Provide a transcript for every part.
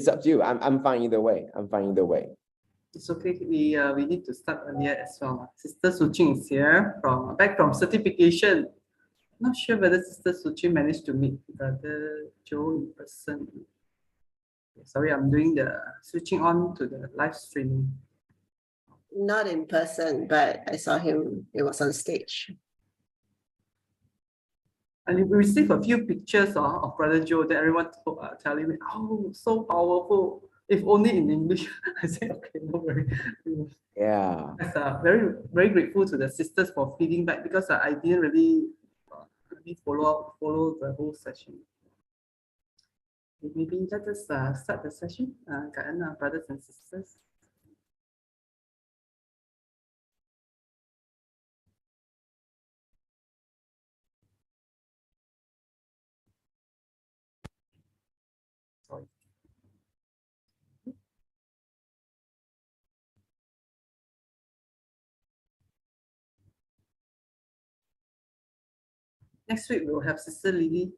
It's up to you. I'm fine either way. I'm fine either way. It's okay. We need to start earlier as well. Sister Su Ching is here back from certification. Not sure whether Sister Su Ching managed to meet Brother Joe in person. Sorry, I'm doing the switching on to the live streaming. Not in person, but I saw him. It was on stage. And we received a few pictures of Brother Joe that everyone telling me, oh, so powerful. If only in English. I said, okay, no worry. Yeah. Very, very grateful to the sisters for feeding back because I didn't really follow the whole session. Maybe let us start the session, brothers and sisters. Sorry. Next week we'll have Sister Lily.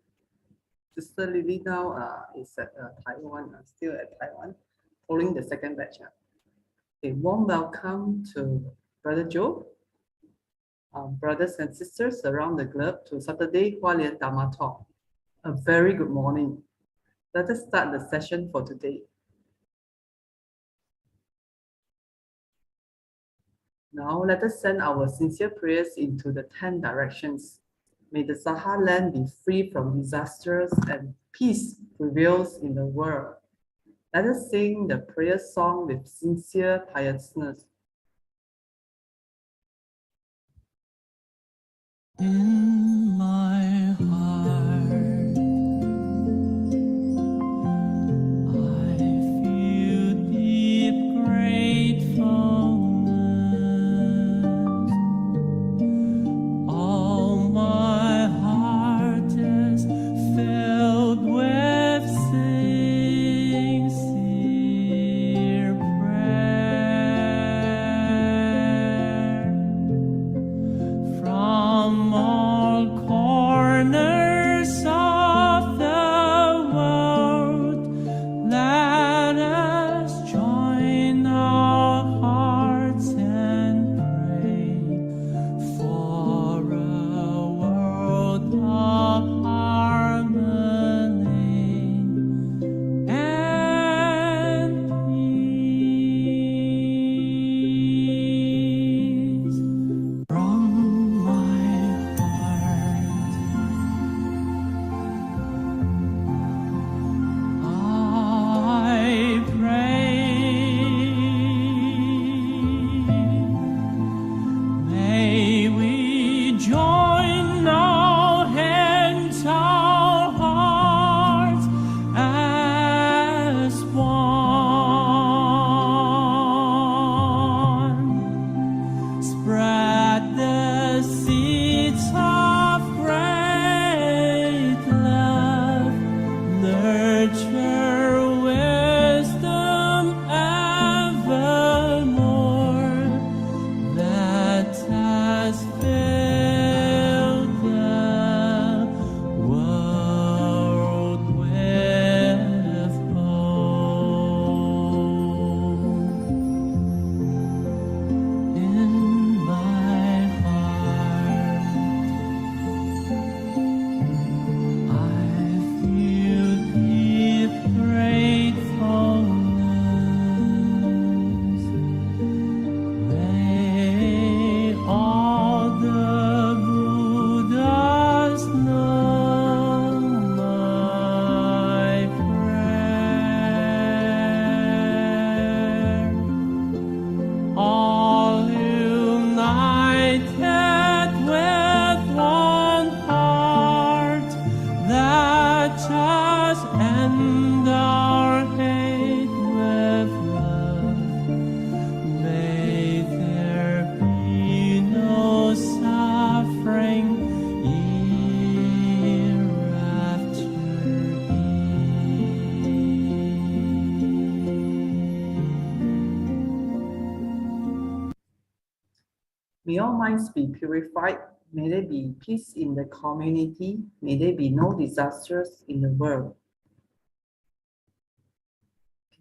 Sister Lily now is at Taiwan, still at Taiwan, following the second batch. A warm welcome to Brother Joe, brothers and sisters around the globe to Saturday Hualien Dharma Talk. A very good morning. Let us start the session for today. Now let us send our sincere prayers into the 10 directions. May the Saha land be free from disasters and peace prevails in the world. Let us sing the prayer song with sincere piousness. In my heart, I feel deep gratefulness. All my heart is filled with sincere prayer. From all corners of the world, let us join our hearts and pray for a world of harmony and peace. From my heart, I pray. May we join our hands, our hearts as one. Spread the seeds of great love, nurture wisdom evermore. Let us fill the world with hope. In my heart, I feel deep gratefulness. May all the Buddhas know my prayer. All united with one heart, let us end our hate with love. May there be no suffering hereafter. May all minds be purified. May there be peace in the community. May there be no disasters in the world.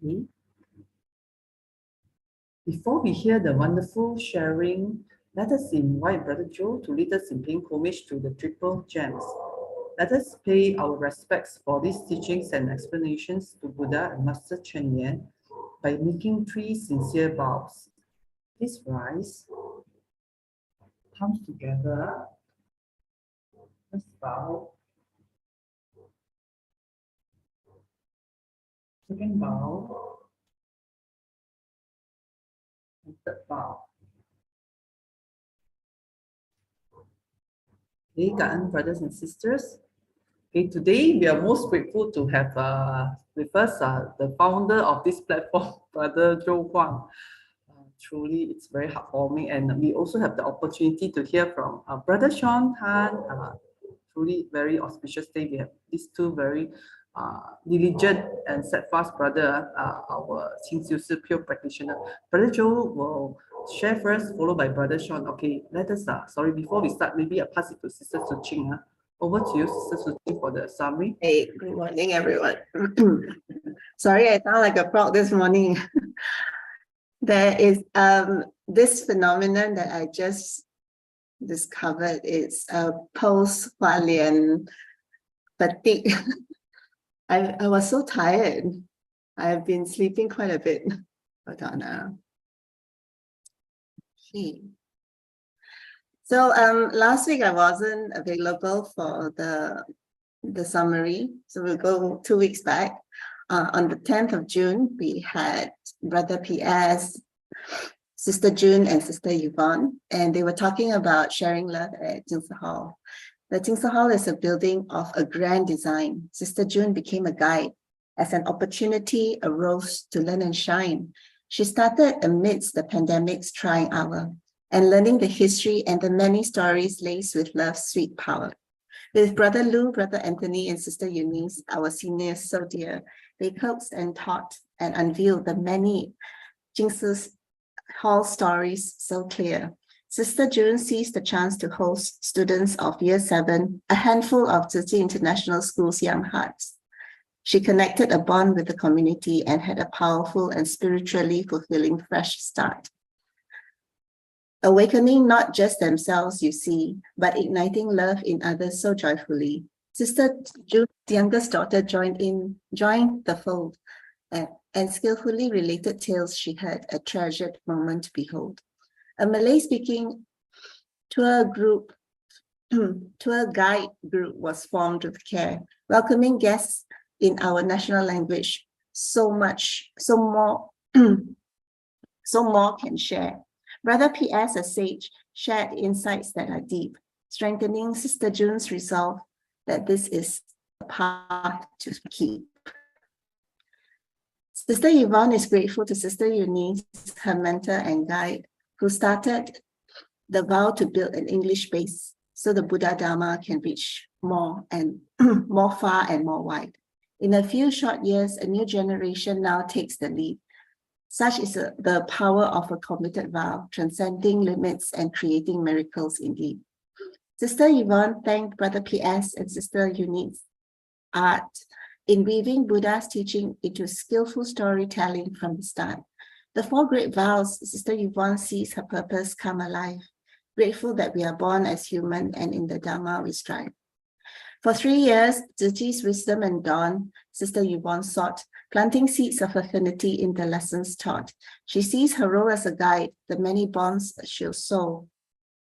Okay. Before we hear the wonderful sharing, let us invite Brother Joe to lead us in paying homage to the triple gems. Let us pay our respects for these teachings and explanations to Buddha and Master Chen Yan by making 3 sincere bows. Please rise, palms together. Let's bow. Second bow. And third bow. Okay, Ga'an brothers and sisters. Okay, today we are most grateful to have with us the founder of this platform, Brother Joe Huang. Truly, it's very heartwarming, and we also have the opportunity to hear from Brother Sean Han. Truly, very auspicious day. We have these 2 very diligent and steadfast brother, our Qing Shi pure practitioner. Brother Joe will share first, followed by Brother Sean. Okay, let us. Sorry, before we start, maybe I pass it to Sister Su Ching. Over to you, Sister Su Ching, for the summary. Hey, good morning, everyone. Sorry, I sound like a frog this morning. There is this phenomenon that I just discovered. It's a post-Hualien fatigue. I was so tired. I've been sleeping quite a bit. Hold on. Okay. So last week I wasn't available for the summary. So we'll go 2 weeks back. On the 10th of June, we had Brother PS, Sister June, and Sister Yvonne, and they were talking about sharing love at Tzu Chi Hall. The Tzu Chi Hall is a building of a grand design. Sister June became a guide. As an opportunity arose to learn and shine, she started amidst the pandemic's trying hour and learning the history and the many stories laced with love's sweet power. With Brother Lu, Brother Anthony, and Sister Eunice, our seniors so dear, they coaxed and taught and unveiled the many Tzu Chi Hall stories so clear. Sister June seized the chance to host students of Year 7, a handful of Tzu Chi International School's young hearts. She connected a bond with the community and had a powerful and spiritually fulfilling fresh start. Awakening not just themselves, you see, but igniting love in others so joyfully. Sister June's youngest daughter joined the fold, and skillfully related tales she heard, a treasured moment to behold. A Malay-speaking tour guide group was formed with care, welcoming guests in our national language. So more can share. Brother PS, a sage, shared insights that are deep, strengthening Sister June's resolve that this is a path to keep. Sister Yvonne is grateful to Sister Eunice, her mentor and guide, who started the vow to build an English base so the Buddha Dharma can reach more far and more wide. In a few short years, a new generation now takes the lead. Such is the power of a committed vow, transcending limits and creating miracles indeed. Sister Yvonne thanked Brother PS and Sister Eunice art in weaving Buddha's teaching into skillful storytelling from the start. The 4 great vows, Sister Yvonne sees her purpose come alive, grateful that we are born as human and in the Dharma we strive. For 3 years, Tzu Chi's wisdom and dawn, Sister Yvonne sought, planting seeds of affinity in the lessons taught. She sees her role as a guide, the many bonds she'll sow,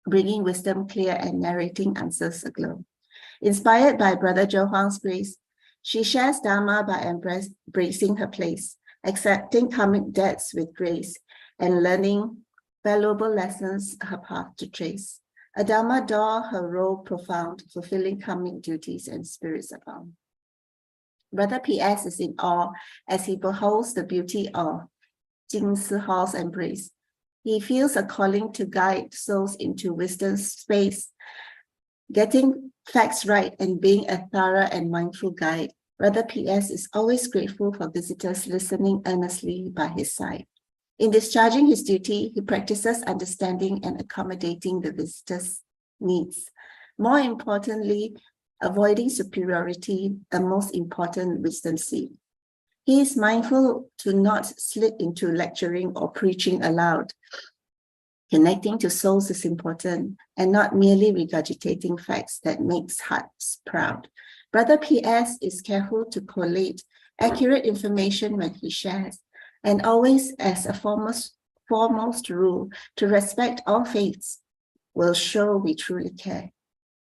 bringing wisdom clear and narrating answers aglow. Inspired by Brother Joe Huang's grace, she shares Dharma by embracing her place, accepting karmic debts with grace, and learning valuable lessons her path to trace. A Dharma door, her role profound, fulfilling karmic duties and spirits abound. Brother PS is in awe as he beholds the beauty of Tzu Chi Hall's embrace. He feels a calling to guide souls into wisdom's space, getting facts right and being a thorough and mindful guide. Brother PS is always grateful for visitors listening earnestly by his side. In discharging his duty, he practices understanding and accommodating the visitors' needs. More importantly, avoiding superiority, a most important wisdom seed. He is mindful to not slip into lecturing or preaching aloud. Connecting to souls is important and not merely regurgitating facts that makes hearts proud. Brother PS is careful to collate accurate information when he shares, and always as a foremost rule to respect all faiths will show we truly care.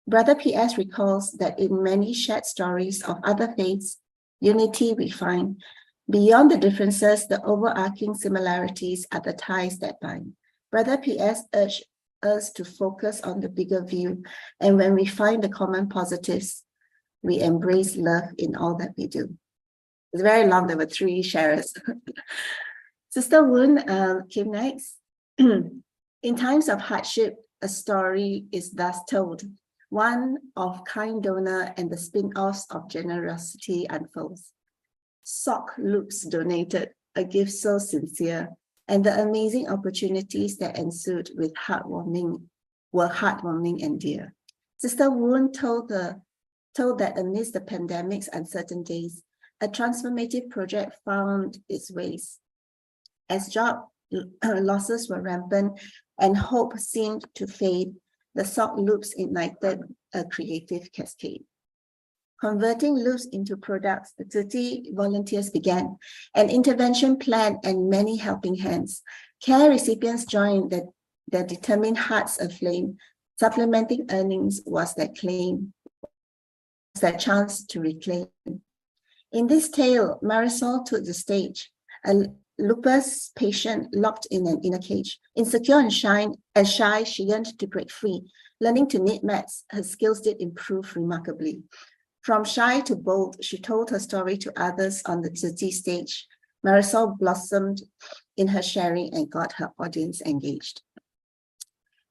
Brother PS recalls that in many shared stories of other faiths, unity we find. Beyond the differences, the overarching similarities are the ties that bind. Brother PS urged us to focus on the bigger view, and when we find the common positives, we embrace love in all that we do. It's very long, there were 3 sharers. Sister Woon came next. In times of hardship, a story is thus told. One of kind donor and the spin-offs of generosity unfolds. Sock loops donated, a gift so sincere, and the amazing opportunities that ensued were heartwarming and dear. Sister Woon told that amidst the pandemic's uncertain days, a transformative project found its ways. As job losses were rampant and hope seemed to fade, the sock loops ignited a creative cascade. Converting loops into products, the Tzu Chi volunteers began an intervention plan and many helping hands. Care recipients joined their determined hearts aflame. Supplementing earnings was their claim, was their chance to reclaim. In this tale, Marisol took the stage, a lupus patient locked in an inner cage. Insecure and shy, she yearned to break free. Learning to knit mats, her skills did improve remarkably. From shy to bold, she told her story to others on the Tzu Chi stage. Marisol blossomed in her sharing and got her audience engaged.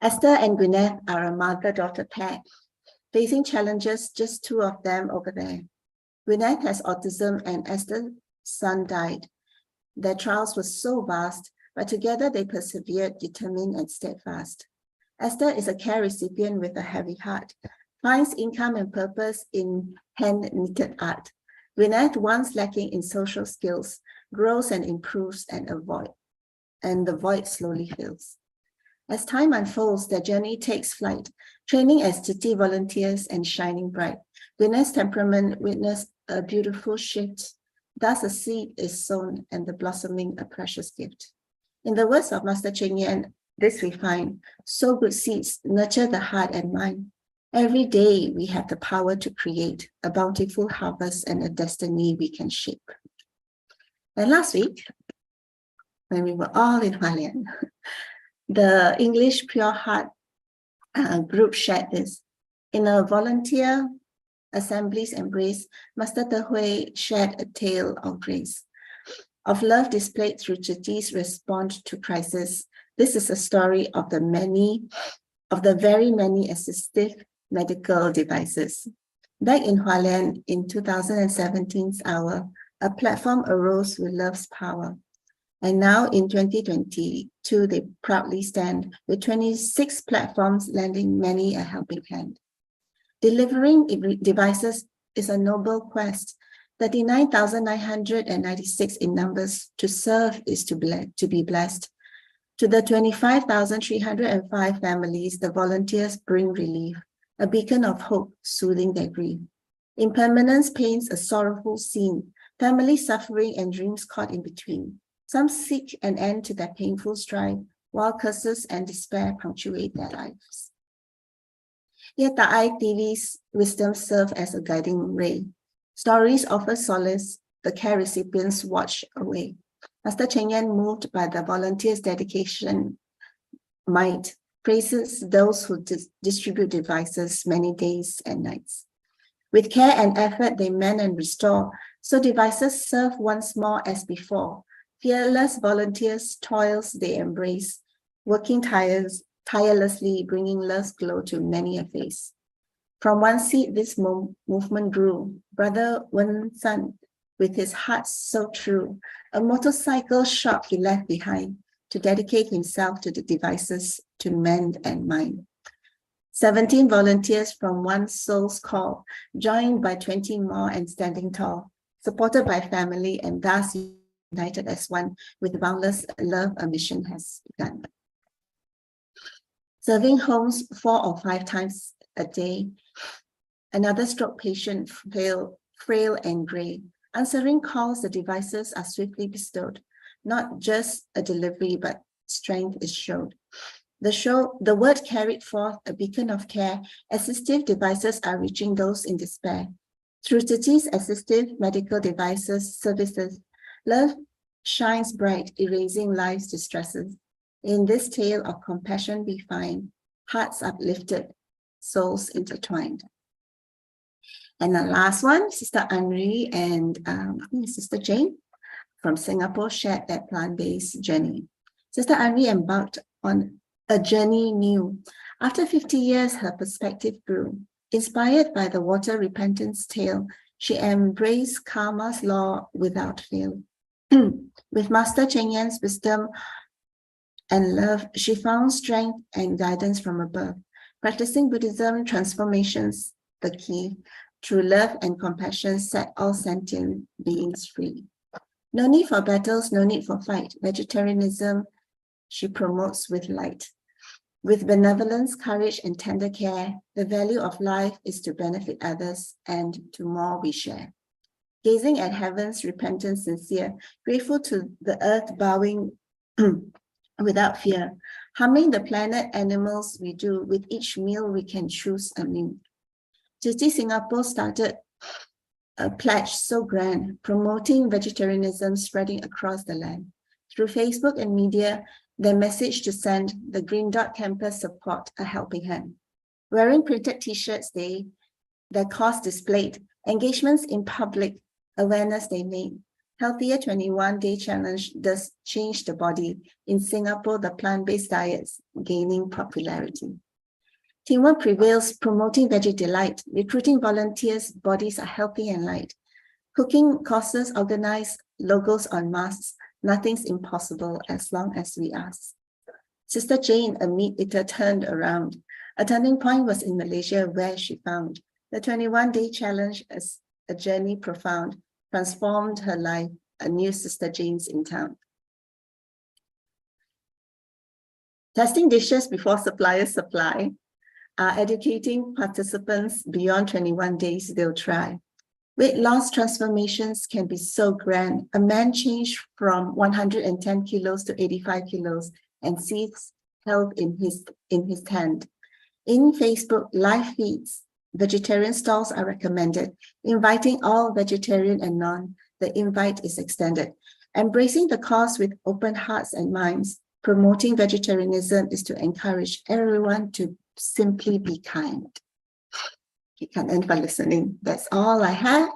Esther and Gwyneth are a mother-daughter pair, facing challenges, just 2 of them over there. Gwyneth has autism and Esther's son died. Their trials were so vast, but together they persevered, determined and steadfast. Esther is a care recipient with a heavy heart, finds income and purpose in hand-knitted art. Gwyneth, once lacking in social skills, grows and improves and the void slowly fills. As time unfolds, their journey takes flight, training as Tzu Chi volunteers and shining bright. Gwyneth's temperament witnessed a beautiful shift. Thus a seed is sown and the blossoming a precious gift. In the words of Master Cheng Yen, this we find, sow good seeds, nurture the heart and mind. Every day we have the power to create a bountiful harvest and a destiny we can shape. And last week, when we were all in Hualien, the English Pure Heart group shared this. In a volunteer assembly's embrace, Master Te Hui shared a tale of grace, of love displayed through Tzu Chi's response to crisis. This is a story of the very many assistive medical devices. Back in Hualien in 2017's hour, a platform arose with love's power. And now in 2022, they proudly stand with 26 platforms lending many a helping hand. Delivering devices is a noble quest. 39,996 in numbers. To serve is to be blessed. To the 25,305 families, the volunteers bring relief, a beacon of hope soothing their grief. Impermanence paints a sorrowful scene, family suffering and dreams caught in between. Some seek an end to their painful strife, while curses and despair punctuate their lives. Yet the ITV's wisdom serve as a guiding ray. Stories offer solace, the care recipients watch away. Master Cheng Yen, moved by the volunteers' dedication, might, praises those who distribute devices many days and nights. With care and effort, they mend and restore, so devices serve once more as before. Fearless volunteers' toils they embrace, working tirelessly, bringing love's glow to many a face. From one seed, this movement grew. Brother Wen San, with his heart so true, a motorcycle shop he left behind to dedicate himself to the devices to mend and mind. 17 volunteers from one soul's call, joined by 20 more and standing tall. supported by family, and thus united as one with boundless love, a mission has begun. Serving homes 4 or 5 times a day, another stroke patient, frail and grey. Answering calls, the devices are swiftly bestowed. Not just a delivery, but strength is showed. The word carried forth, a beacon of care. Assistive devices are reaching those in despair. Through Tzu Chi's assistive medical devices services, love shines bright, erasing life's distresses. In this tale of compassion we find hearts uplifted, souls intertwined. And the last one, Sister Henri and Sister Jane from Singapore shared their plant-based journey. Sister Henri embarked on a journey new. After 50 years, her perspective grew. Inspired by the water repentance tale, she embraced karma's law without fail. With Master Cheng Yan's wisdom and love, she found strength and guidance from above. Practicing Buddhism transformations, the key. Through love and compassion, set all sentient beings free. No need for battles, no need for fight. Vegetarianism, she promotes with light. With benevolence, courage, and tender care, the value of life is to benefit others, and to more we share. Gazing at heaven's repentance sincere, grateful to the earth bowing without fear. Harming the planet, animals we do, with each meal we can choose anew. Tzu Chi Singapore started a pledge so grand, promoting vegetarianism, spreading across the land. Through Facebook and media, their message to send, the Green Dot Campus support a helping hand. Wearing printed t-shirts, their cause displayed, engagements in public, awareness they made. Healthier 21-day challenge does change the body. In Singapore, the plant-based diets gaining popularity. Teamwork prevails, promoting veggie delight. Recruiting volunteers, bodies are healthy and light. Cooking courses organized, logos on masks. Nothing's impossible as long as we ask. Sister Jane, a meat eater, turned around. A turning point was in Malaysia, where she found the 21-day challenge as a journey profound, transformed her life, a new Sister Jane's in town. Testing dishes before suppliers supply, educating participants beyond 21 days they'll try. Weight loss transformations can be so grand. A man changed from 110 kilos to 85 kilos and sees health in his hand. In Facebook live feeds, vegetarian stalls are recommended, inviting all vegetarian and non. The invite is extended. Embracing the cause with open hearts and minds, promoting vegetarianism is to encourage everyone to simply be kind. You can end by listening. That's all I have.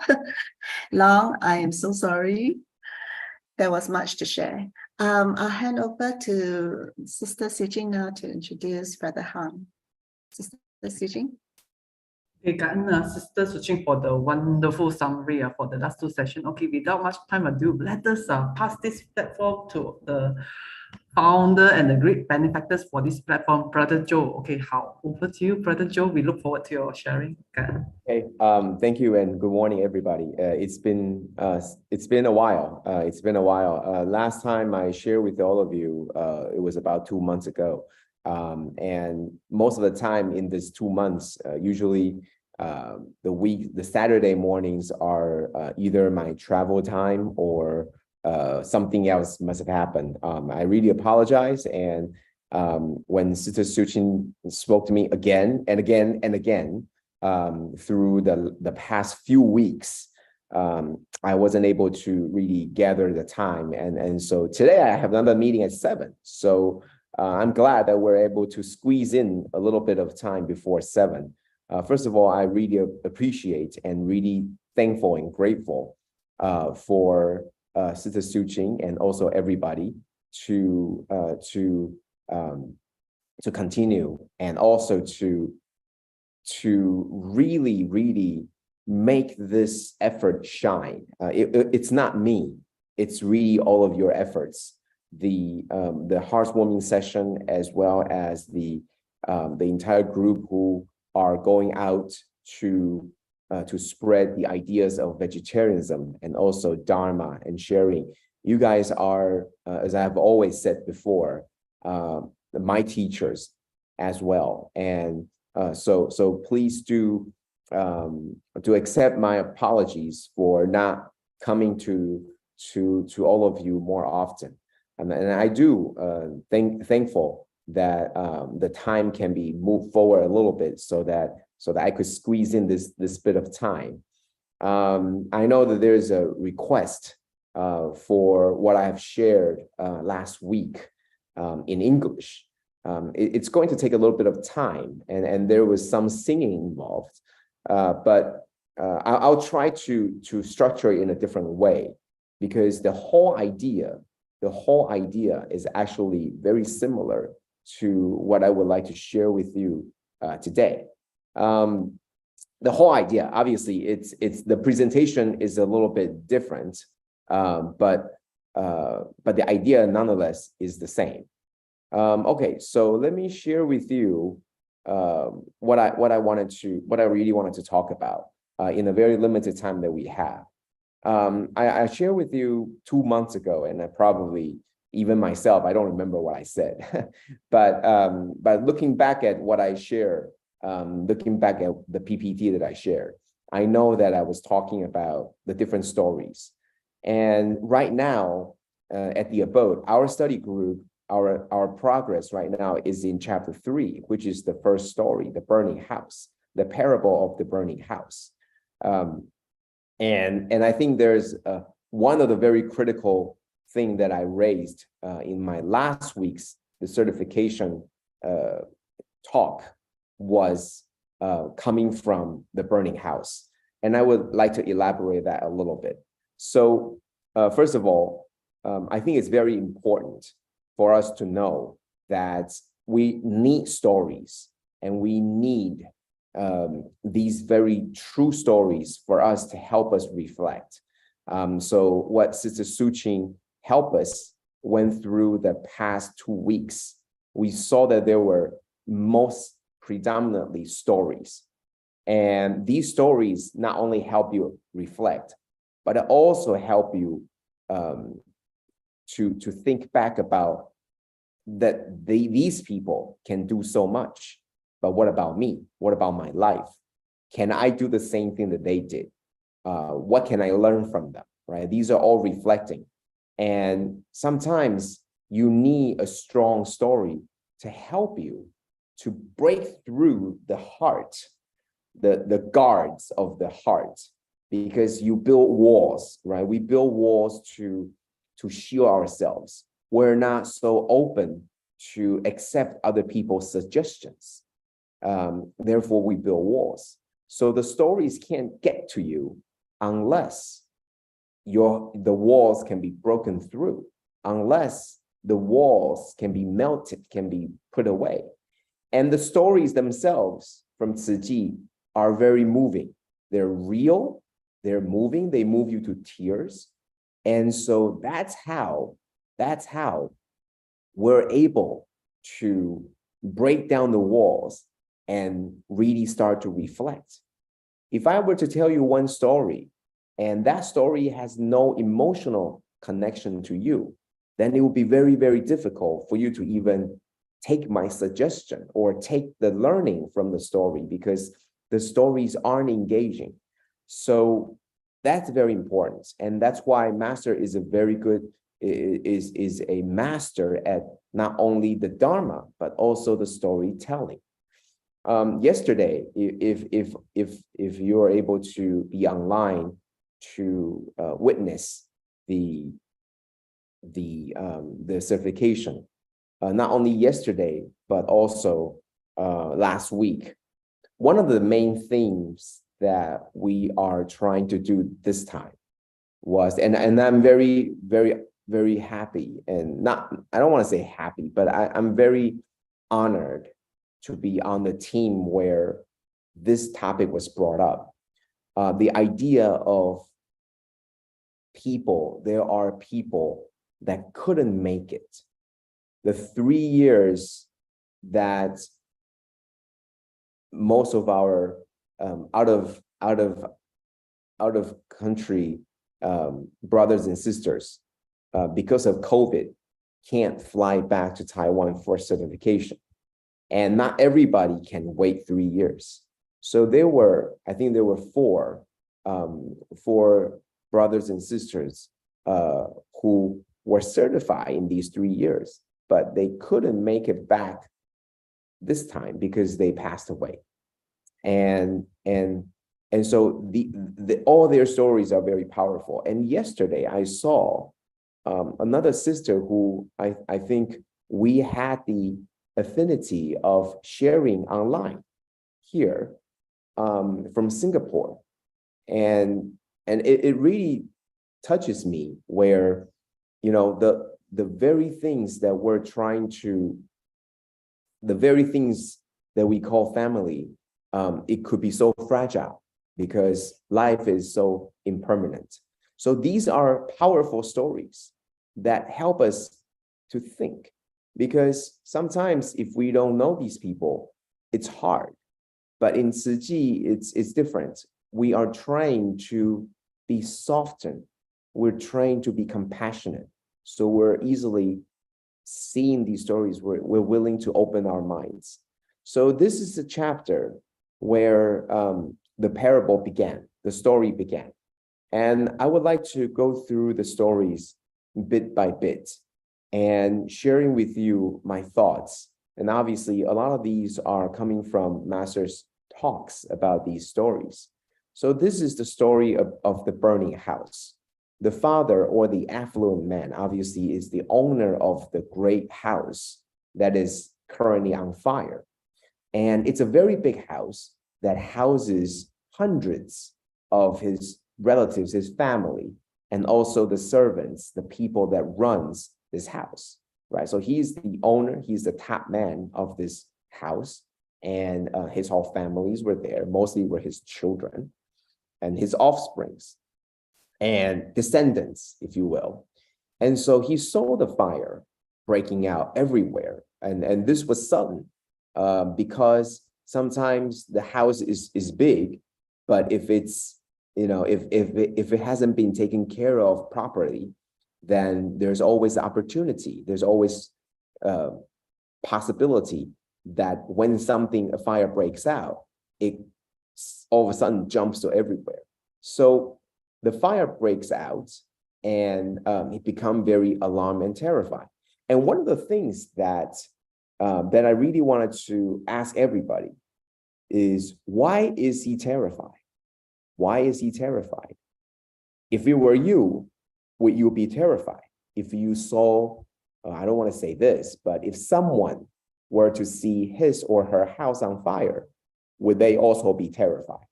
Long, I am so sorry. There was much to share. I'll hand over to Sister Su Ching now to introduce Brother Huang. Sister Su Ching. Okay, Sister Su Ching for the wonderful summary for the last 2 sessions. Okay, without much time ado, let us pass this platform to the founder and the great benefactors for this platform, Brother Joe. Okay, over to you, Brother Joe. We look forward to your sharing. Okay, thank you and good morning, everybody. It's been a while. Last time I shared with all of you, it was about 2 months ago. And most of the time in this 2 months, usually the Saturday mornings are either my travel time or something else must have happened. I really apologize. And when Sister Su Ching spoke to me again and again and again through the past few weeks, I wasn't able to really gather the time. And so today I have another meeting at 7. So I'm glad that we're able to squeeze in a little bit of time before 7. First of all, I really appreciate and really thankful and grateful for Sister Su Ching and also everybody to continue and also to really make this effort shine. It's not me, it's really all of your efforts. The Heartwarming session, as well as the entire group who are going out to to spread the ideas of vegetarianism and also Dharma and sharing. You guys are, as I've always said before, my teachers as well. And so please do accept my apologies for not coming to all of you more often. And I do thankful that the time can be moved forward a little bit so that I could squeeze in this bit of time. I know that there's a request for what I have shared last week in English. It's going to take a little bit of time, and there was some singing involved, but I'll try to structure it in a different way, because the whole idea is actually very similar to what I would like to share with you today. The whole idea, obviously, it's the presentation is a little bit different, but the idea nonetheless is the same. Okay, so let me share with you what I really wanted to talk about in a very limited time that we have. I shared with you 2 months ago, and I probably, even myself, I don't remember what I said, but looking back at what I shared, looking back at the PPT that I shared, I know that I was talking about the different stories. And right now, at the abode, our study group, our progress right now is in chapter 3, which is the first story, the burning house, the parable of the burning house. And I think there's one of the very critical thing that I raised in my last week's the certification talk was coming from the burning house. And I would like to elaborate that a little bit. So first of all, I think it's very important for us to know that we need stories, and we need these very true stories for us to help us reflect. So what Sister Su Ching helped us went through the past 2 weeks, we saw that there were most predominantly stories. And these stories not only help you reflect, but it also help you to think back about that these people can do so much, but what about me? What about my life? Can I do the same thing that they did? What can I learn from them, right? These are all reflecting. And sometimes you need a strong story to help you to break through the heart, the guards of the heart, because you build walls, right? We build walls to shield ourselves. We're not so open to accept other people's suggestions. Therefore, we build walls. So the stories can't get to you unless the walls can be broken through, unless the walls can be melted, can be put away. And the stories themselves from Tzu Chi are very moving. They're real, they're moving, they move you to tears. And so that's how we're able to break down the walls and really start to reflect. If I were to tell you one story, and that story has no emotional connection to you, then it would be very, very difficult for you to even take my suggestion or take the learning from the story, because the stories aren't engaging. So that's very important. And that's why Master is a very good, is a master at not only the Dharma, but also the storytelling. Yesterday, if you're able to be online to witness the certification, not only yesterday but also last week, one of the main themes that we are trying to do this time was, and I'm very, very, very happy, and I don't want to say happy, but I'm very honored to be on the team where this topic was brought up. The idea of people, there are people that couldn't make it. The 3 years that most of our, out of out of country brothers and sisters, because of COVID, can't fly back to Taiwan for certification. And not everybody can wait 3 years. So I think there were four brothers and sisters who were certified in these 3 years, but they couldn't make it back this time because they passed away. And so all their stories are very powerful. And yesterday I saw another sister who I think we had the affinity of sharing online here, from Singapore. And it really touches me where, you know, the very things that we call family, it could be so fragile because life is so impermanent. So these are powerful stories that help us to think, because sometimes if we don't know these people, it's hard. But in Tzu Chi, it's different. We are trained to be softened. We're trained to be compassionate. So we're easily seeing these stories. We're willing to open our minds. So this is the chapter where the parable began, the story began. And I would like to go through the stories bit by bit and sharing with you my thoughts. And obviously, a lot of these are coming from Master's talks about these stories. So this is the story of the burning house. The father, or the affluent man, obviously is the owner of the great house that is currently on fire. And it's a very big house that houses hundreds of his relatives, his family, and also the servants, the people that runs this house, right? So he's the owner, he's the top man of this house, and his whole families were there, mostly were his children and his offsprings and descendants, if you will. And so he saw the fire breaking out everywhere. And this was sudden, because sometimes the house is big, but if it's, you know, if it hasn't been taken care of properly, then there's always opportunity. There's always possibility that when a fire breaks out, it all of a sudden jumps to everywhere. So the fire breaks out, and it becomes very alarmed and terrified. And one of the things that I really wanted to ask everybody is, why is he terrified? Why is he terrified? If it were you, would you be terrified? If you saw, I don't want to say this, but if someone were to see his or her house on fire, would they also be terrified?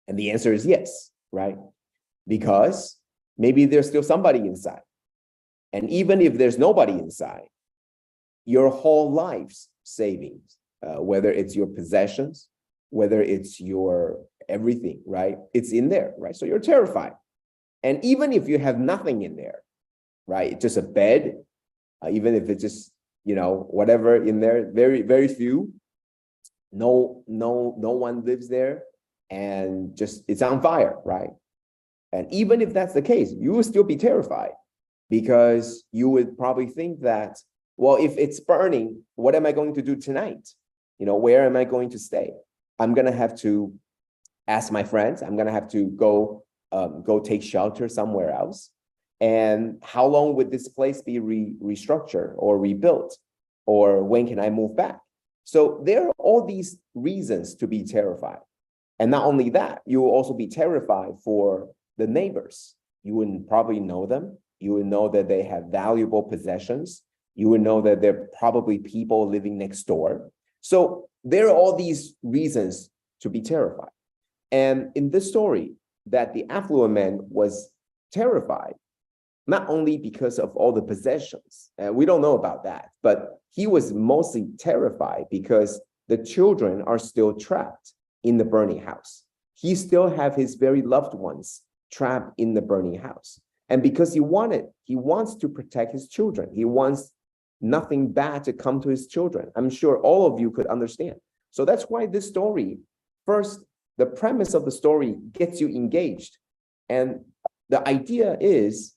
And the answer is yes, right? Because maybe there's still somebody inside. And even if there's nobody inside, your whole life's savings, whether it's your possessions, whether it's your everything, right? It's in there, right? So you're terrified. And even if you have nothing in there, right? Just a bed, even if it's just, you know, whatever in there, very, very few, no one lives there, and just it's on fire, right? And even if that's the case, you will still be terrified, because you would probably think that, well, if it's burning, what am I going to do tonight? You know, where am I going to stay? I'm going to have to ask my friends. I'm going to have to go take shelter somewhere else. And how long would this place be restructured or rebuilt? Or when can I move back? So there are all these reasons to be terrified. And not only that, you will also be terrified for the neighbors. You wouldn't probably know them. You would know that they have valuable possessions. You would know that there are probably people living next door. So there are all these reasons to be terrified. And in this story, that the affluent man was terrified, not only because of all the possessions, and we don't know about that, but he was mostly terrified because the children are still trapped in the burning house. He still have his very loved ones trapped in the burning house. And because he wants to protect his children. He wants nothing bad to come to his children. I'm sure all of you could understand. So that's why this story first the premise of the story gets you engaged. And the idea is,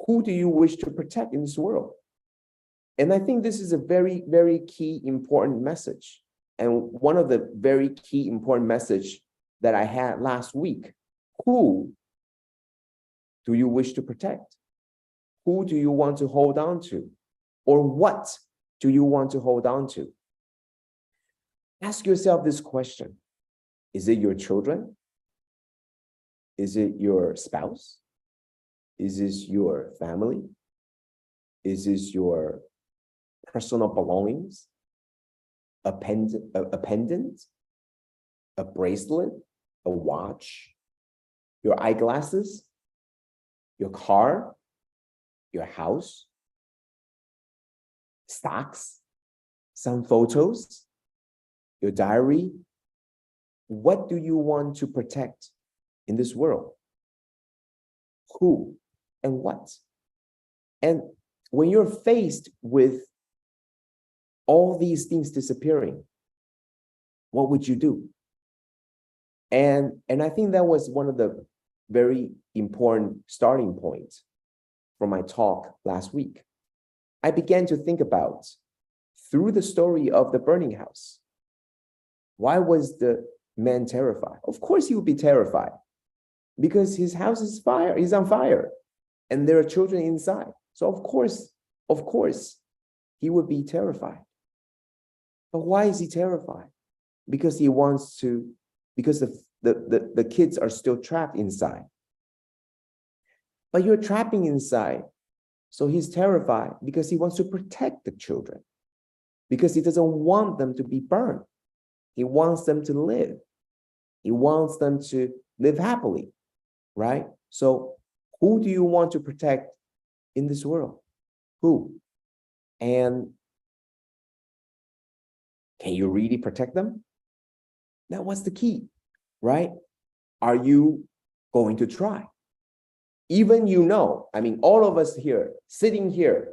who do you wish to protect in this world? And I think this is a very, very key, important message. And one of the very key, important message that I had last week. Who do you wish to protect? Who do you want to hold on to? Or what do you want to hold on to? Ask yourself this question. Is it your children? Is it your spouse? Is this your family? Is this your personal belongings? A pendant? A bracelet? A watch? Your eyeglasses? Your car? Your house? Stocks? Some photos? Your diary? What do you want to protect in this world? Who and what? And when you're faced with all these things disappearing, what would you do? And I think that was one of the very important starting points for my talk last week. I began to think about, through the story of the burning house, why was the man terrified? Of course he would be terrified, because his house is on fire, and there are children inside. So of course, he would be terrified. But why is he terrified? Because he wants to, because the kids are still trapped inside. But you're trapping inside. So he's terrified because he wants to protect the children, because he doesn't want them to be burned. He wants them to live. He wants them to live happily, right? So who do you want to protect in this world? Who? And can you really protect them? That was the key, right? Are you going to try? Even I mean, all of us here, sitting here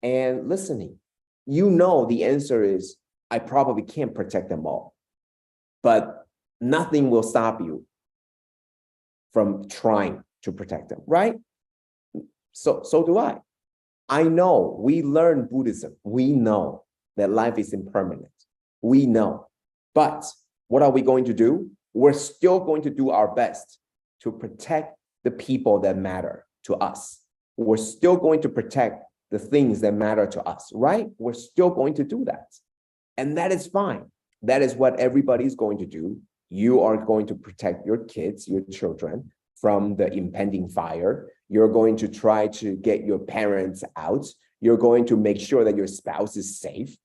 and listening, the answer is, I probably can't protect them all, but nothing will stop you from trying to protect them, right? So do I. I know, we learn Buddhism. We know that life is impermanent. We know. But what are we going to do? We're still going to do our best to protect the people that matter to us. We're still going to protect the things that matter to us, right? We're still going to do that. And that is fine. That is what everybody's going to do. You are going to protect your kids, your children, from the impending fire. You're going to try to get your parents out. You're going to make sure that your spouse is safe.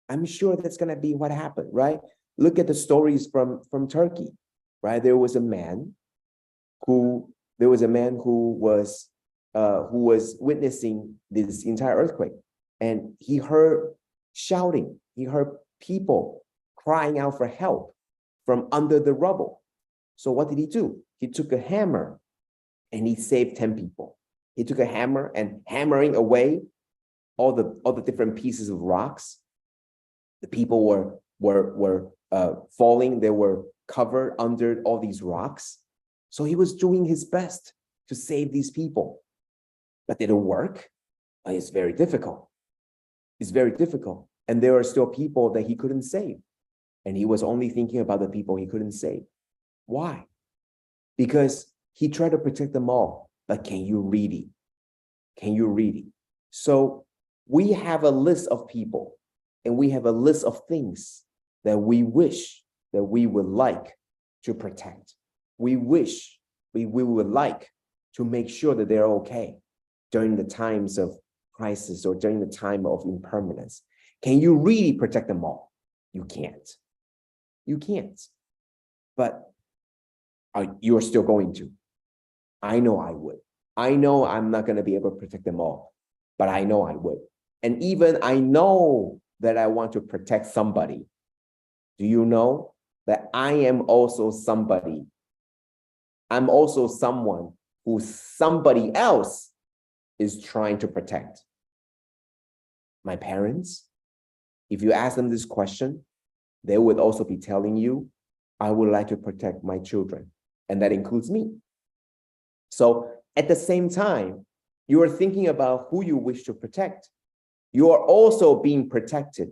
I'm sure that's going to be what happened, right? Look at the stories from Turkey, right? There was a man who was witnessing this entire earthquake, and he heard shouting. He heard people crying out for help from under the rubble. So what did he do? He took a hammer and he saved 10 people. He took a hammer and hammering away all the different pieces of rocks. The people were falling. They were covered under all these rocks. So he was doing his best to save these people. But did it work? It's very difficult. It's very difficult. And there are still people that he couldn't save. And he was only thinking about the people he couldn't save. Why? Because he tried to protect them all. But can you really? Can you really? So we have a list of people, and we have a list of things that we wish that we would like to protect. We wish we would like to make sure that they're okay during the times of crisis or during the time of impermanence. Can you really protect them all? You can't. You can't. But you're still going to. I know I would. I know I'm not going to be able to protect them all, but I know I would. And even I know that I want to protect somebody. Do you know that I am also somebody? I'm also someone who somebody else is trying to protect. My parents, if you ask them this question, they would also be telling you, I would like to protect my children, and that includes me. So at the same time, you are thinking about who you wish to protect. You are also being protected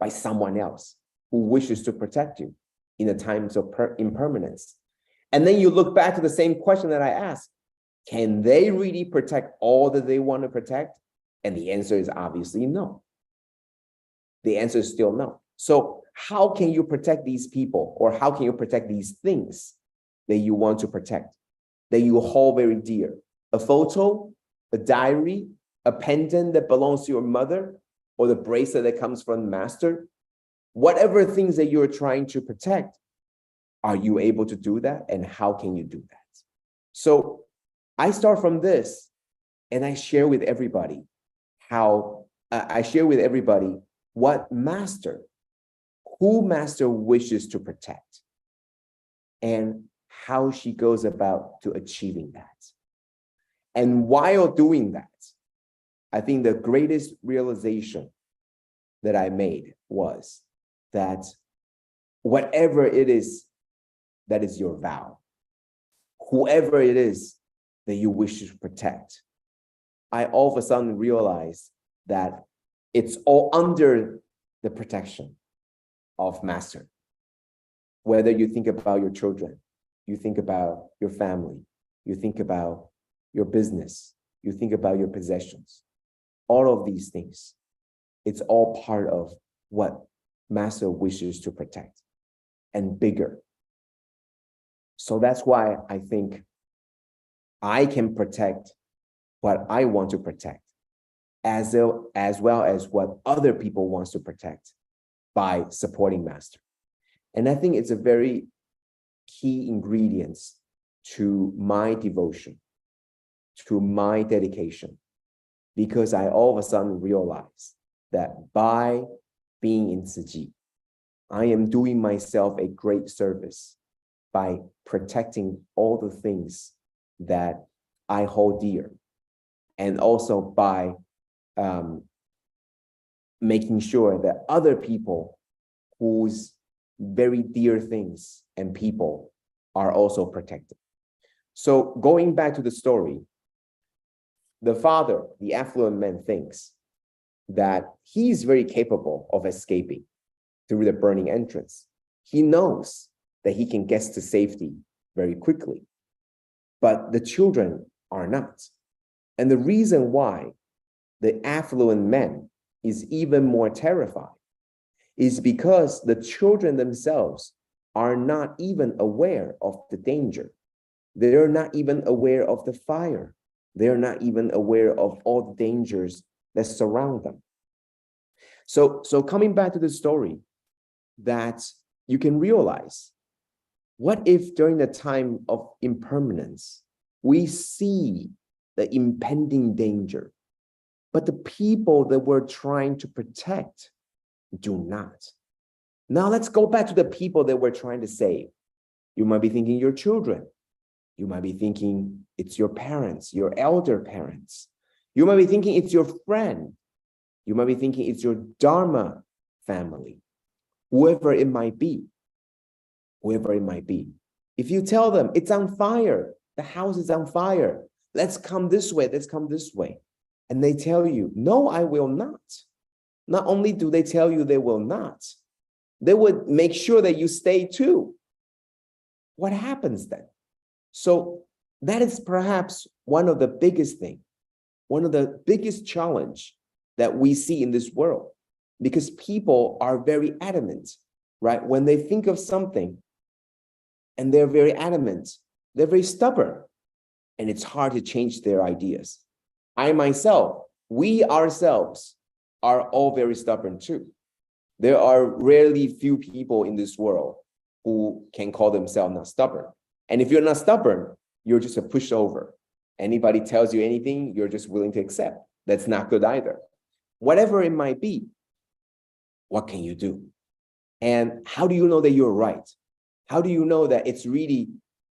by someone else who wishes to protect you in the times of impermanence. And then you look back to the same question that I asked. Can they really protect all that they want to protect? And the answer is obviously no. The answer is still no. So how can you protect these people, or how can you protect these things that you want to protect, that you hold very dear? A photo, a diary, a pendant that belongs to your mother, or the bracelet that comes from the master? Whatever things that you're trying to protect, are you able to do that? And how can you do that? So I start from this, and I share with everybody what master, who master wishes to protect, and how she goes about to achieving that. And while doing that, I think the greatest realization that I made was that whatever it is that is your vow, whoever it is that you wish to protect, I all of a sudden realized that it's all under the protection of master. Whether you think about your children, you think about your family, you think about your business, you think about your possessions, all of these things, it's all part of what master wishes to protect, and bigger. So that's why I think I can protect what I want to protect, as well as what other people want to protect by supporting master. And I think it's a very key ingredient to my devotion, to my dedication, because I all of a sudden realize that by being in Tzu Chi, I am doing myself a great service by protecting all the things that I hold dear, and also by making sure that other people whose very dear things and people are also protected. So going back to the story, the father, the affluent man, thinks that he's very capable of escaping through the burning entrance. He knows that he can get to safety very quickly, but the children are not. And the reason why the affluent man is even more terrified is because the children themselves are not even aware of the danger. They're not even aware of the fire. They're not even aware of all the dangers that surround them. So coming back to the story, that you can realize, what if during the time of impermanence, we see the impending danger, but the people that we're trying to protect do not? Now let's go back to the people that we're trying to save. You might be thinking your children. You might be thinking it's your parents, your elder parents. You might be thinking it's your friend. You might be thinking it's your Dharma family, whoever it might be, whoever it might be. If you tell them it's on fire, the house is on fire, let's come this way, let's come this way. And they tell you, no, I will not. Not only do they tell you they will not, they would make sure that you stay too. What happens then? So that is perhaps one of the biggest things, one of the biggest challenge that we see in this world, because people are very adamant, right? When they think of something and they're very adamant, they're very stubborn, and it's hard to change their ideas. I myself, we ourselves are all very stubborn too. There are rarely few people in this world who can call themselves not stubborn. And if you're not stubborn, you're just a pushover. Anybody tells you anything, you're just willing to accept. That's not good either. Whatever it might be, what can you do? And how do you know that you're right? How do you know that it's really,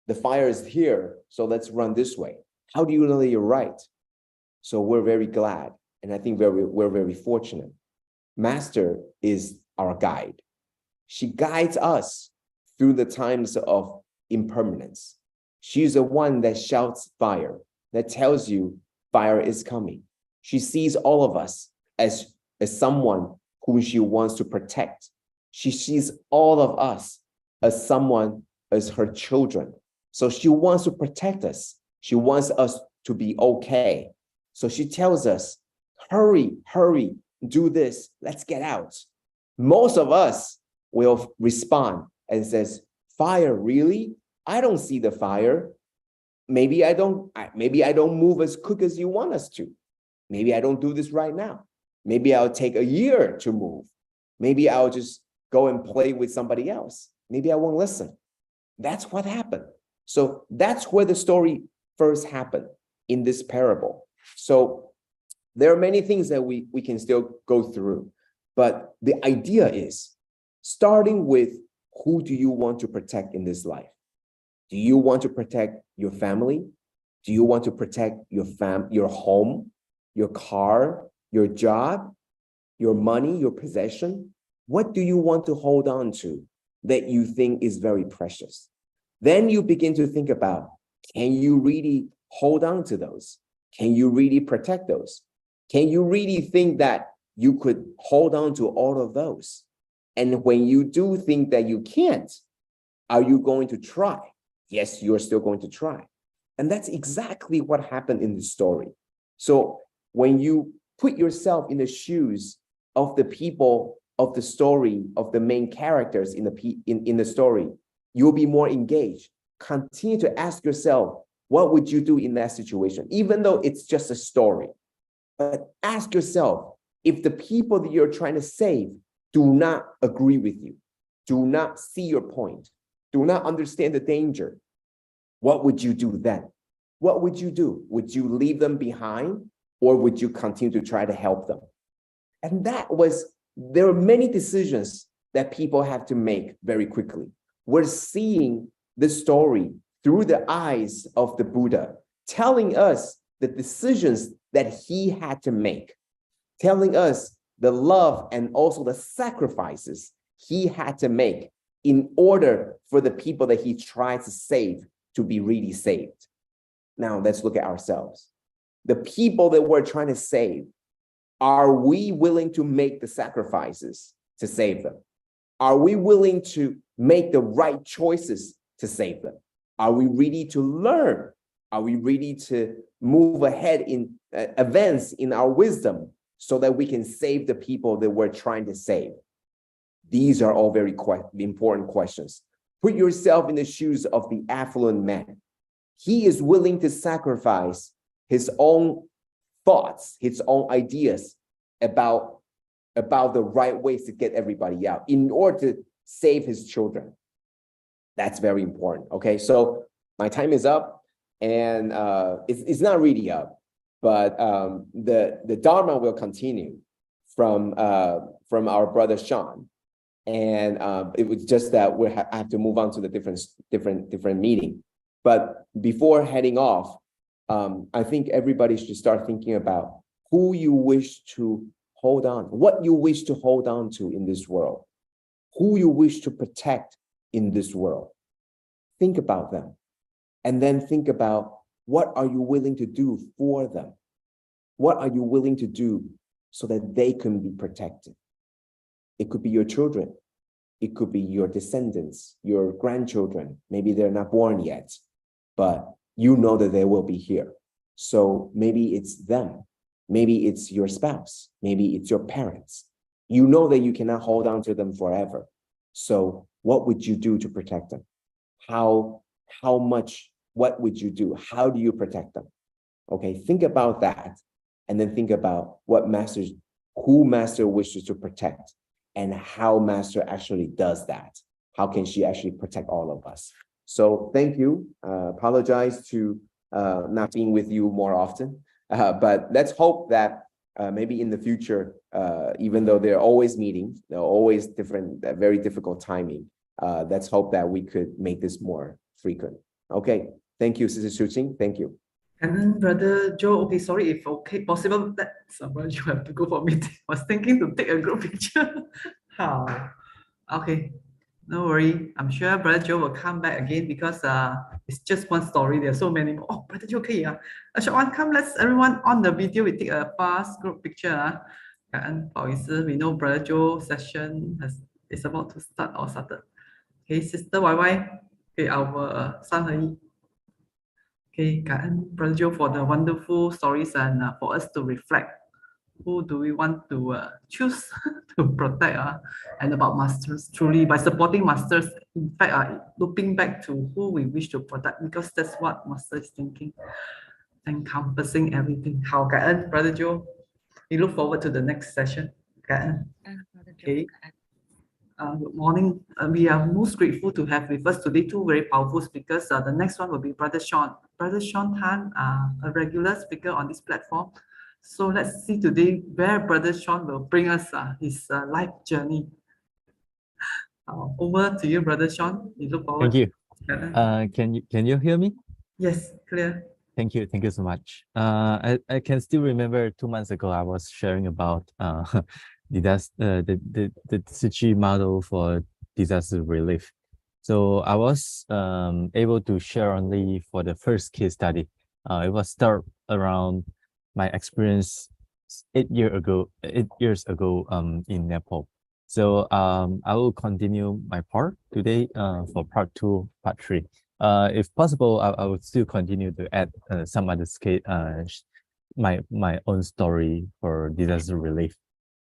the fire is here, so let's run this way? How do you know that you're right? So we're very glad, and I think we're very fortunate. Master is our guide. She guides us through the times of impermanence. She's the one that shouts fire, that tells you fire is coming. She sees all of us as someone whom she wants to protect. She sees all of us as someone, as her children. So she wants to protect us. She wants us to be okay. So she tells us, hurry, hurry, do this, let's get out. Most of us will respond and says, fire, really? I don't see the fire. Maybe I don't move as quick as you want us to. Maybe I don't do this right now. Maybe I'll take a year to move. Maybe I'll just go and play with somebody else. Maybe I won't listen. That's what happened. So that's where the story first happened in this parable. So there are many things that we can still go through, but the idea is starting with, who do you want to protect in this life? Do you want to protect your family? Do you want to protect your home, your car, your job, your money, your possession? What do you want to hold on to that you think is very precious? Then you begin to think about, can you really hold on to those? Can you really protect those? Can you really think that you could hold on to all of those? And when you do think that you can't, are you going to try? Yes, you're still going to try. And that's exactly what happened in the story. So when you put yourself in the shoes of the people of the story, of the main characters in the story, you'll be more engaged. Continue to ask yourself, what would you do in that situation? Even though it's just a story, but ask yourself, if the people that you're trying to save do not agree with you, do not see your point, do not understand the danger, what would you do then? What would you do? Would you leave them behind, or would you continue to try to help them? And there are many decisions that people have to make very quickly. We're seeing this story through the eyes of the Buddha, telling us the decisions that he had to make, telling us the love and also the sacrifices he had to make in order for the people that he tried to save to be really saved. Now let's look at ourselves. The people that we're trying to save, are we willing to make the sacrifices to save them? Are we willing to make the right choices to save them? Are we ready to learn? Are we ready to move ahead in advance in our wisdom so that we can save the people that we're trying to save? These are all very important questions. Put yourself in the shoes of the affluent man. He is willing to sacrifice his own thoughts, his own ideas about the right ways to get everybody out in order to save his children. That's very important. Okay, so my time is up, and it's not really up, but the Dharma will continue from our brother Sean, and it was just that I have to move on to the different meeting. But before heading off, I think everybody should start thinking about who you wish to hold on, what you wish to hold on to in this world, who you wish to protect in this world. Think about them, and then think about, what are you willing to do for them? What are you willing to do so that they can be protected? It could be your children. It could be your descendants, your grandchildren. Maybe they're not born yet, but you know that they will be here. So maybe it's them. Maybe it's your spouse. Maybe it's your parents. You know that you cannot hold on to them forever. So what would you do to protect them? How much, what would you do? How do you protect them? Okay, think about that. And then think about who Master wishes to protect, and how Master actually does that. How can she actually protect all of us? So thank you. Apologize to not being with you more often. But let's hope that maybe in the future, even though there are always meetings, there are always different, very difficult timing, let's hope that we could make this more frequent. Okay, thank you, Sister Su Ching. Thank you. And then Brother Joe, okay, sorry if possible, that somewhere you have to go for meeting. I was thinking to take a group picture. How? Okay. No worry. I'm sure Brother Joe will come back again because it's just one story. There are so many more. Oh, Brother Joe, okay, a short one. Come, let's everyone on the video. We take a fast group picture. We know Brother Joe session is about to start or started. Okay, Sister YY. Okay, our son He. Okay, Brother Joe for the wonderful stories and for us to reflect. Who do we want to choose to protect and about masters truly by supporting masters, in fact looping back to who we wish to protect, because that's what master is thinking, encompassing everything. How Brother Joe, we look forward to the next session. Okay. Good morning. We are most grateful to have with us today two very powerful speakers. The next one will be Brother Sean. Brother Sean Tan, a regular speaker on this platform. So let's see today where Brother Sean will bring us his life journey. Over to you, Brother Sean. We look forward. Thank you. Can you hear me? Yes, clear. Thank you so much. I can still remember 2 months ago I was sharing about the Tzu Chi model for disaster relief. So I was able to share only for the first case study. It was start around my experience 8 years ago in Nepal. So I will continue my part today for part 2, part 3. If possible, I would still continue to add some other my own story for disaster relief.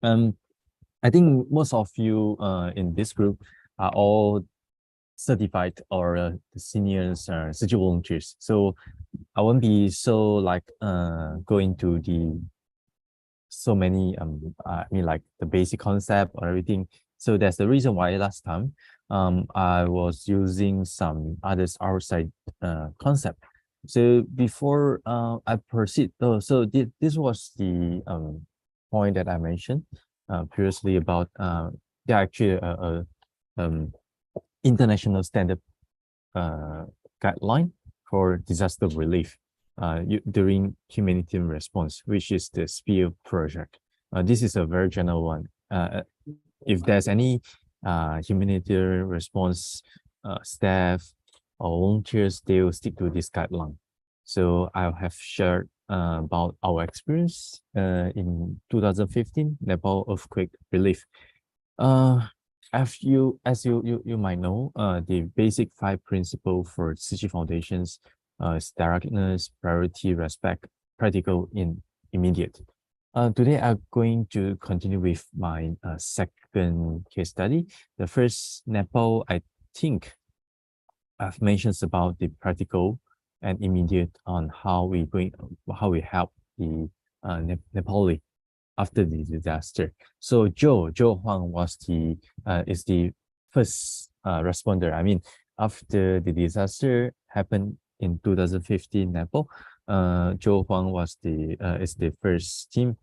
I think most of you in this group are all certified or the seniors Tzu Chi volunteers. So I won't be so like going to the so many I mean like the basic concept or everything. So that's the reason why last time I was using some others outside concept. So before I proceed, so this was the point that I mentioned previously about they're actually international standard guideline for disaster relief during humanitarian response, which is the SPEAR project. This is a very general one. If there's any humanitarian response staff or volunteers, they will stick to this guideline. So I have shared about our experience in 2015 Nepal earthquake relief. As you might know, the basic 5 principles for Tzu Chi foundations is directness, priority, respect, practical, in immediate. Today I'm going to continue with my second case study. The first Nepal, I think I've mentioned about the practical and immediate on how we help the Nepali after the disaster. So Joe Huang was is the first responder. I mean, after the disaster happened in 2015 Nepal, Joe Huang was is the first team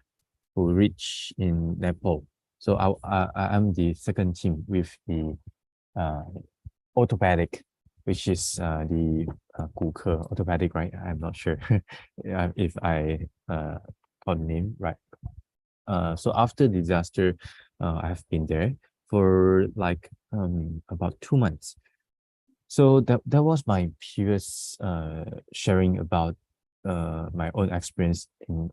who reached in Nepal. So I'm the second team with the orthopedic, which is the 骨科 orthopedic, right? I'm not sure if I got the name right. So after disaster, I have been there for like about 2 months. So that was my previous sharing about my own experience in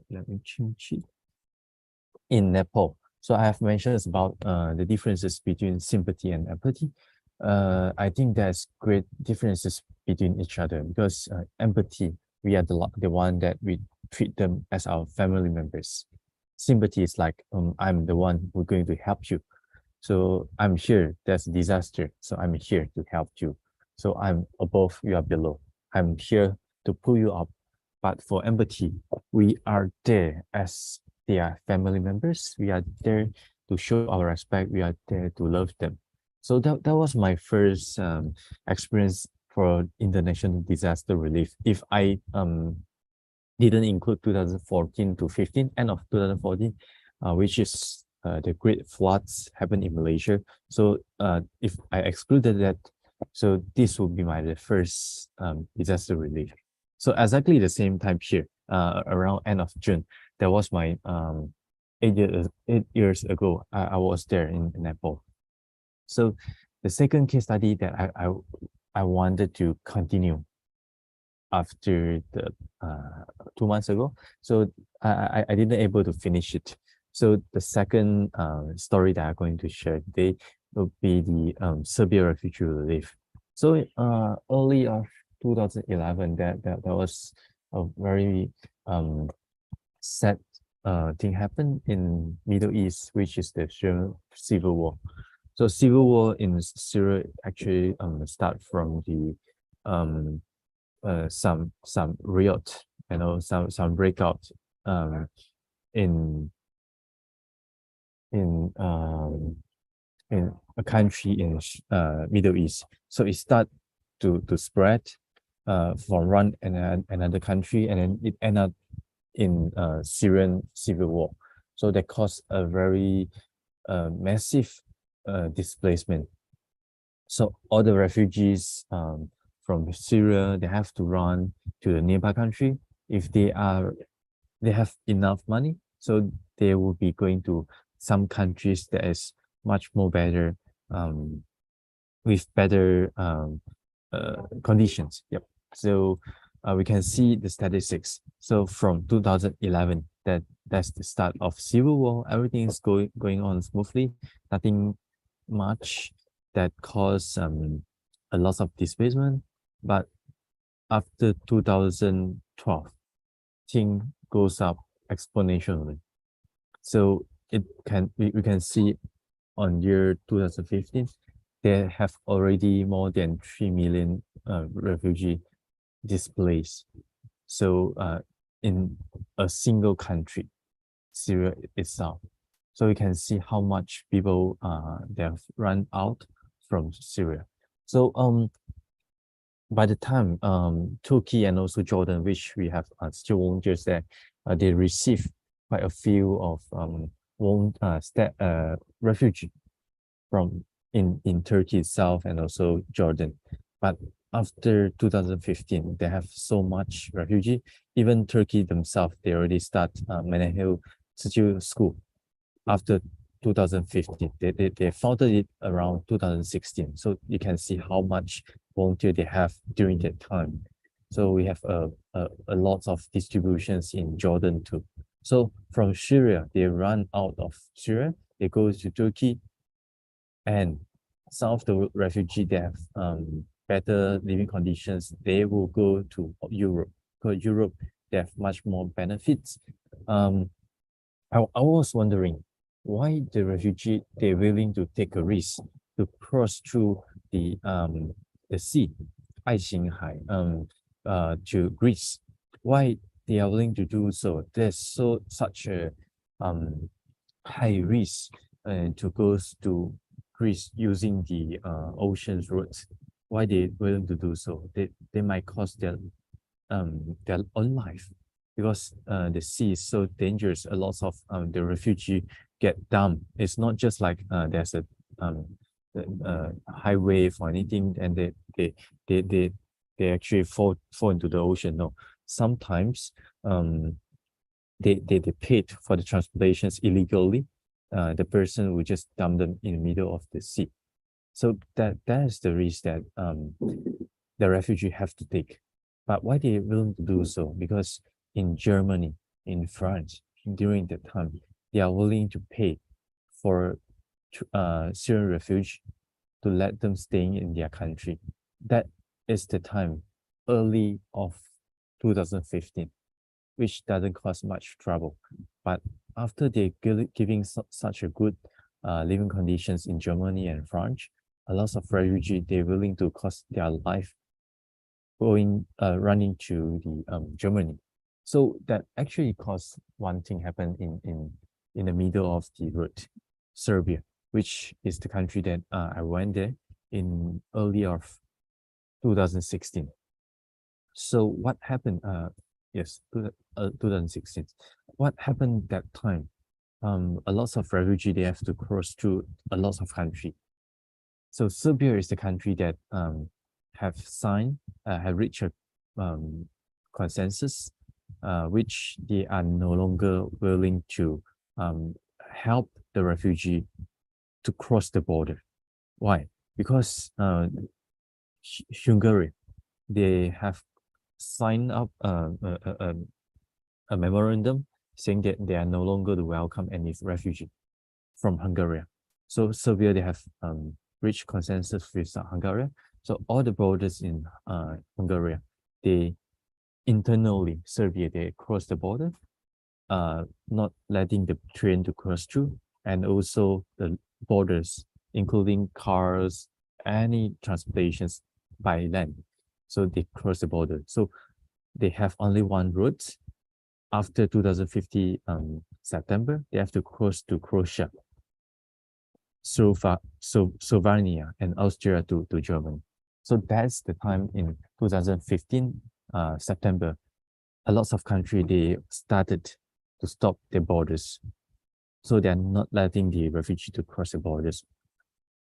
let me change it in Nepal. So I have mentioned about the differences between sympathy and empathy. I think there's great differences between each other because empathy, we are the one that we treat them as our family members. Sympathy is like I'm the one who's going to help you. So I'm here, there's a disaster, so I'm here to help you. So I'm above, you are below. I'm here to pull you up. But for empathy, we are there as their family members. We are there to show our respect. We are there to love them. So that was my first experience for international disaster relief. If I didn't include 2014 to 15, end of 2014, which is the great floods happened in Malaysia. So if I excluded that, so this would be my first disaster relief. So exactly the same time here, around end of June, that was my 8 years ago. I was there in Nepal. So the second case study that I wanted to continue after the 2 months ago. So I didn't able to finish it. So the second story that I'm going to share today will be the Serbia refugee relief. So early of 2011, that was a very sad thing happened in Middle East, which is the Syrian civil war. So civil war in Syria actually start from the some riot, some breakout in in a country in Middle East. So it start to spread from one and another country, and then it end up in Syrian civil war. So that caused a very massive displacement. So all the refugees from Syria, they have to run to the nearby country. If they have enough money, so they will be going to some countries that is much more better, with better conditions. Yep. So we can see the statistics. So from 2011, that's the start of civil war. Everything is going on smoothly. Nothing much that caused a lot of displacement. But after 2012, thing goes up exponentially. So we can see on year 2015, there have already more than 3 million refugee displaced. So in a single country, Syria itself. So you can see how much people they have run out from Syria. So by the time Turkey and also Jordan, which we have still volunteers there, they receive quite a few of refugee from in Turkey itself and also Jordan. But after 2015, they have so much refugee. Even Turkey themselves, they already start Menehil Tzu Chi school after 2015. They founded it around 2016. So you can see how much volunteer they have during that time. So we have a lot of distributions in Jordan too. So from Syria, they run out of Syria, they go to Turkey, and some of the refugee they have better living conditions, they will go to Europe. Because Europe, they have much more benefits. I was wondering why the refugee they're willing to take a risk to cross through the sea, 爱琴海, to Greece. Why they are willing to do so? There's such a high risk to go to Greece using the ocean's routes. Why they willing to do so? They might cost their own life, because the sea is so dangerous. A lot of the refugee get dumped. It's not just like there's a highway for anything, and they actually fall into the ocean. No, sometimes they paid for the transportations illegally. The person will just dump them in the middle of the sea. So that is the risk that the refugee have to take. But why they willing to do so? Because in Germany, in France, during that time, they are willing to pay for Syrian refugees to let them stay in their country. That is the time early of 2015, which doesn't cause much trouble. But after they giving such a good living conditions in Germany and France, a lot of refugees they're willing to cost their life running to the Germany. So that actually caused one thing happen in the middle of the route, Serbia, which is the country that I went there in early of 2016. So what happened? Yes, 2016. What happened that time? A lot of refugees they have to cross through a lot of country. So Serbia is the country that have reached a consensus, which they are no longer willing to help the refugee to cross the border. Why? Because Hungary, they have signed up a memorandum saying that they are no longer to welcome any refugee from Hungary. So Serbia, they have reached consensus with Hungary. So all the borders in Hungary, they internally, Serbia, they cross the border, not letting the train to cross through, and also the borders, including cars, any transportations by land. So they cross the border. So they have only one route. After 2050 September, they have to cross to Croatia, Slovenia, and Austria to Germany. So that's the time in 2015 September. A lot of countries, they started to stop their borders. So they're not letting the refugee to cross the borders.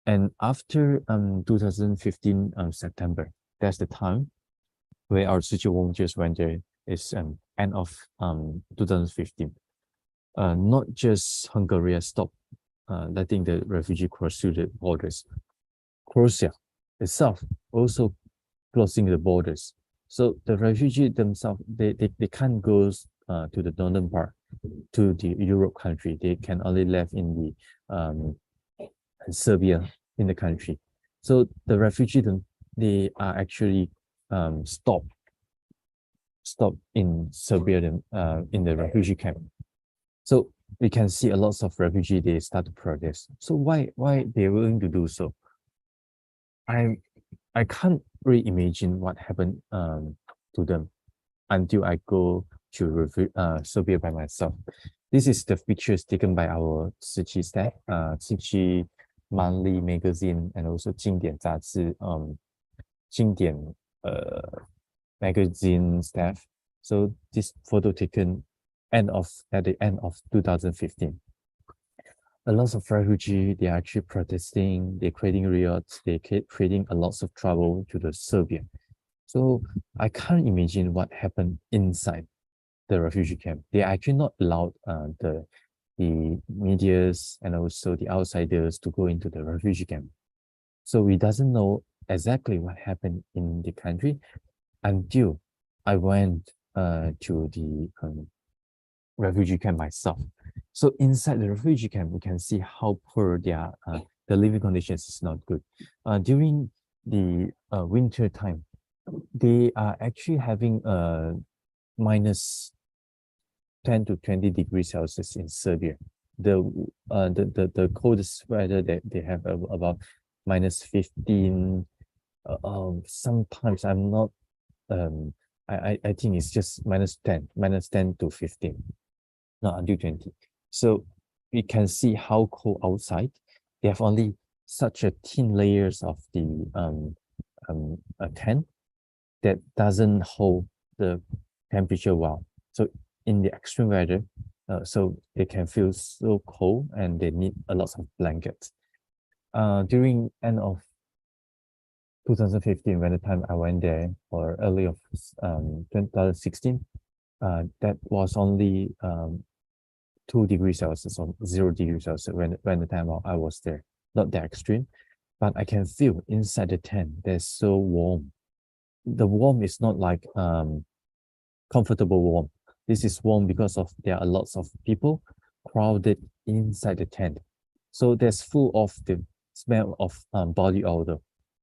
And after 2015 September, that's the time where our Tzu Chi just went there. Is end of 2015. Not just Hungary stopped letting the refugee cross through the borders. Croatia itself also closing the borders. So the refugee themselves, they can't go to the northern part, to the Europe country. They can only live in the Serbia in the country. So the refugee, they are actually stopped in Serbia, in the refugee camp. So we can see a lot of refugee, they start to protest. So why they're willing to do so? I can't really imagine what happened to them until I go to Serbia by myself. This is the pictures taken by our Tzu Chi staff, Tzu Chi monthly magazine, and also 经典杂志, 经典 magazine staff. So this photo taken at the end of 2015. A lot of refugees, they are actually protesting, they're creating riots, they're creating a lot of trouble to the Serbia. So I can't imagine what happened inside the refugee camp. They are actually not allowed the medias and also the outsiders to go into the refugee camp. So we doesn't know exactly what happened in the country until I went to the refugee camp myself. So inside the refugee camp, we can see how poor their the living conditions is not good. During the winter time, they are actually having minus 10 to 20 degrees Celsius in Serbia. The coldest weather that they have about minus 15. Sometimes I'm not. I think it's just minus 10 to 15, not until 20. So we can see how cold outside. They have only such a thin layers of the a tent that doesn't hold the temperature well. So in the extreme weather, so they can feel so cold and they need a lot of blankets. During end of 2015, when the time I went there, or early of 2016, that was only 2 degrees Celsius or 0 degrees Celsius when the time I was there. Not that extreme, but I can feel inside the tent, they're so warm. The warm is not like comfortable warm. This is warm because of there are lots of people crowded inside the tent. So there's full of the smell of body odor.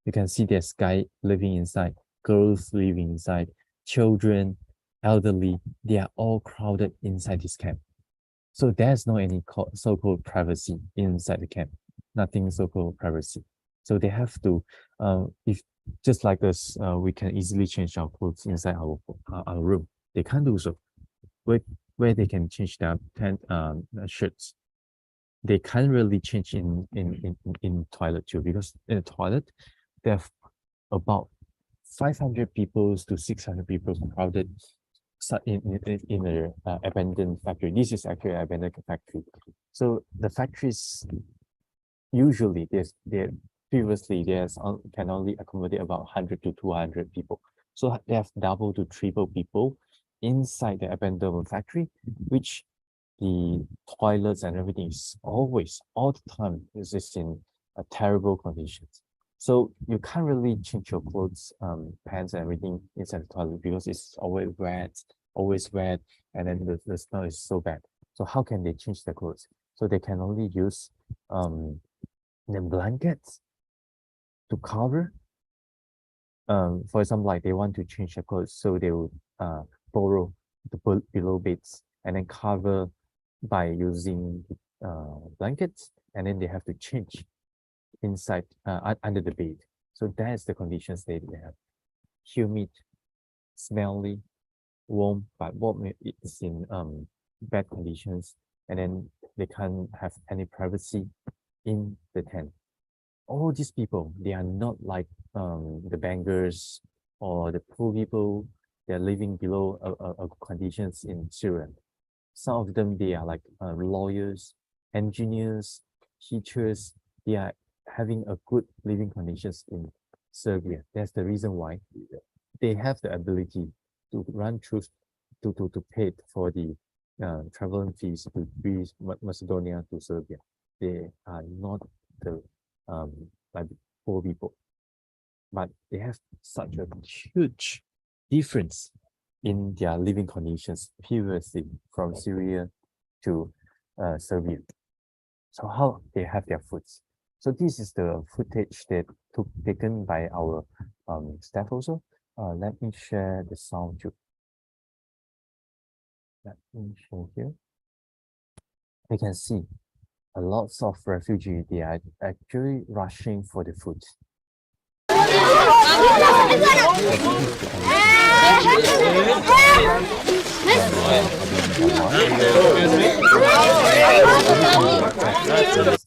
You can see there's guys living inside, girls living inside, children, elderly, they are all crowded inside this camp. So there's no any so-called privacy inside the camp, nothing so-called privacy. So they have to, if just like us, we can easily change our clothes inside our room. They can't do so. Where they can change their shirts, they can't really change in toilet too, because in the toilet, they have about 500 people to 600 people crowded in an abandoned factory. This is actually an abandoned factory. So the factories usually previously can only accommodate about 100 to 200 people. So they have double to triple people inside the abandoned factory, which the toilets and everything is always all the time is just in terrible conditions. So you can't really change your clothes, pants and everything inside the toilet because it's always wet, and then the smell is so bad. So how can they change their clothes? So they can only use the blankets to cover. For example, like they want to change their clothes, so they would borrow the below beds and then cover by using blankets, and then they have to change inside under the bed. So that's the conditions they have: humid, smelly, warm, but warm is in bad conditions, and then they can't have any privacy in the tent. All these people, they are not like the beggars or the poor people. They're living below conditions in Syria. Some of them, they are like lawyers, engineers, teachers. They are having a good living conditions in Serbia. That's the reason why they have the ability to run through to pay for the traveling fees to Greece, Macedonia to Serbia. They are not the like poor people, but they have such a huge difference in their living conditions previously from Syria to Serbia. So how they have their foods. So this is the footage that taken by our staff also. Let me share the sound too. Let me show here. You can see a lot of refugees, they are actually rushing for the food.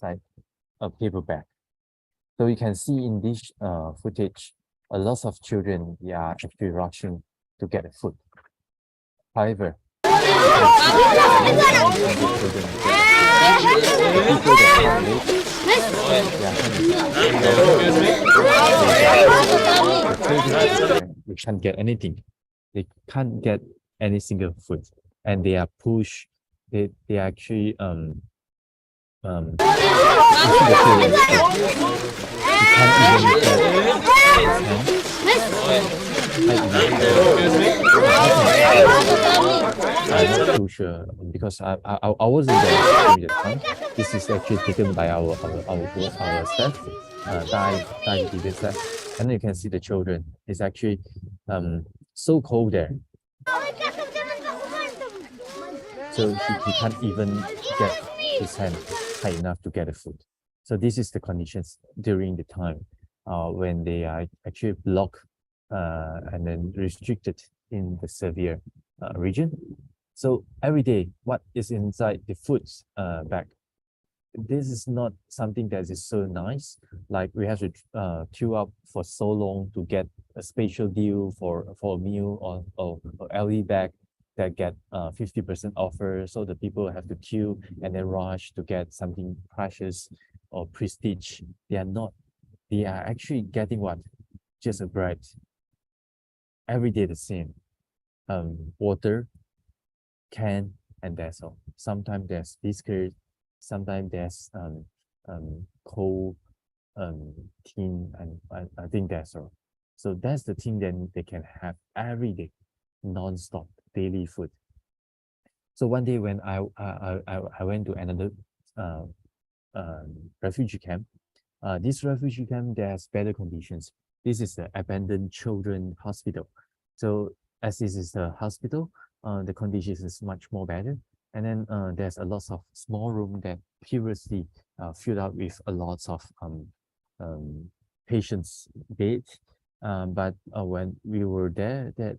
Like a paper bag. So you can see in this footage, a lot of children, they are actually rushing to get the food. However, they can't get anything. They can't get any single food, and they are pushed. They actually I'm not too sure because I wasn't there during the time. This is actually taken by our staff, dive TV staff, and you can see the children. It's actually so cold there. So he can't even get his hand high enough to get the food. So this is the conditions during the time when they are actually blocked and then restricted in the severe region. So every day, what is inside the food's bag? This is not something that is so nice. Like we have to queue up for so long to get a special deal for a meal or LE bag that get 50% offer. So the people have to queue and then rush to get something precious or prestige. They are not. They are actually getting what? Just a bread. Every day the same. Water, can, and that's all. Sometimes there's biscuit, sometimes there's cold tin, and I think that's all. So that's the thing that they can have every day, non-stop daily food. So one day when I went to another refugee camp, this refugee camp, there's better conditions. This is the abandoned children hospital. So as this is the hospital, the conditions is much more better. And then there's a lot of small room that previously filled out with a lot of patients' bed. But when we were there, that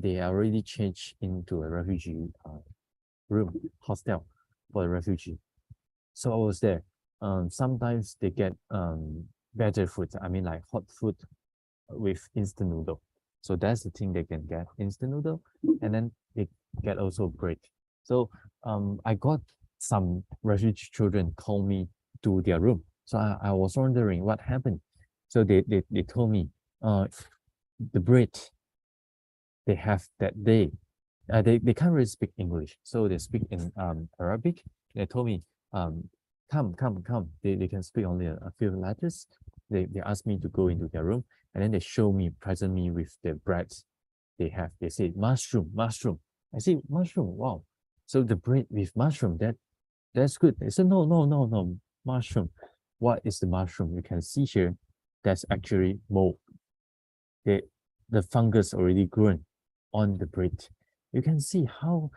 they already changed into a refugee room, hostel for the refugee. So I was there. Sometimes they get better food. I mean, like hot food with instant noodle. So that's the thing they can get, instant noodle, and then they get also bread. So I got some refugee children call me to their room. So I was wondering what happened. So they told me the bread they have that day, they can't really speak English. So they speak in Arabic. They told me come. They can speak only a few letters. They ask me to go into their room, and then they show me, present me with the breads they have. They say mushroom. I say mushroom. Wow. So the bread with mushroom, that's good. They said no, mushroom. What is the mushroom? You can see here, that's actually mold. The fungus already grown on the bread. You can see how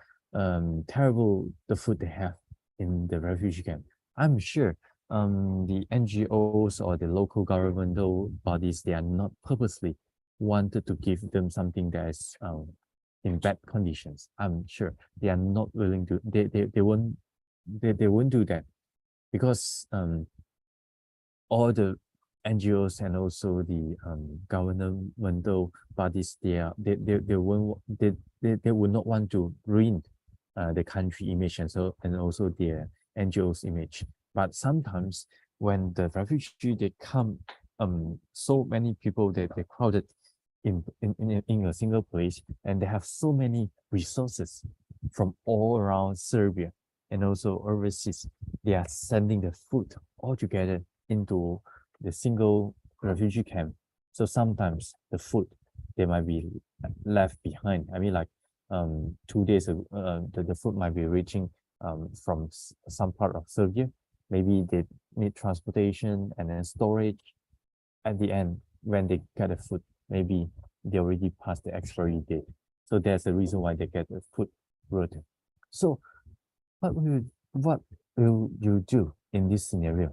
terrible the food they have in the refugee camp. I'm sure the NGOs or the local governmental bodies, they are not purposely wanted to give them something that is in bad conditions. I'm sure they are not willing to, they won't do that, because all the NGOs and also the governmental bodies, they would not want to ruin the country image and also their NGOs image. But sometimes when the refugee they come, so many people they crowded in a single place, and they have so many resources from all around Serbia and also overseas. They are sending the food all together into the single refugee camp. So sometimes the food, they might be left behind. I mean, like 2 days ago, the food might be reaching from some part of Serbia. Maybe they need transportation and then storage. At the end, when they get the food, maybe they already passed the expiry date. So there's a reason why they get the food rotten. So what will you do in this scenario?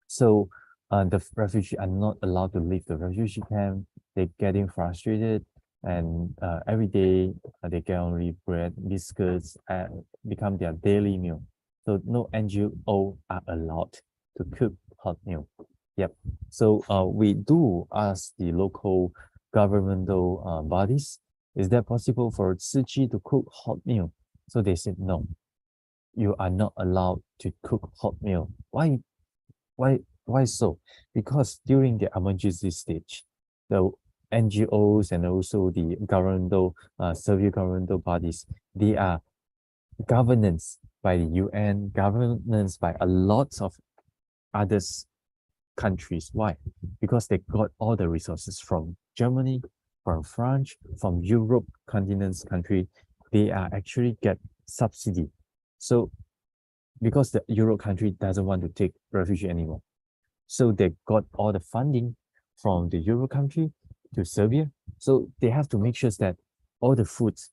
So the refugees are not allowed to leave the refugee camp. They're getting frustrated, and every day they get only bread, biscuits, and become their daily meal. So no NGO are allowed to cook hot meal. Yep. So we do ask the local governmental bodies, is that possible for Tzu Chi to cook hot meal? So they said no, you are not allowed to cook hot meal. Why so? Because during the emergency stage, the NGOs and also the governmental, Serbian governmental bodies, they are governance by the UN, governance by a lot of others countries. Why? Because they got all the resources from Germany, from France, from Europe continents country. They are actually get subsidy. So because the Euro country doesn't want to take refugee anymore, so they got all the funding from the Euro country to Serbia. So they have to make sure that all the foods,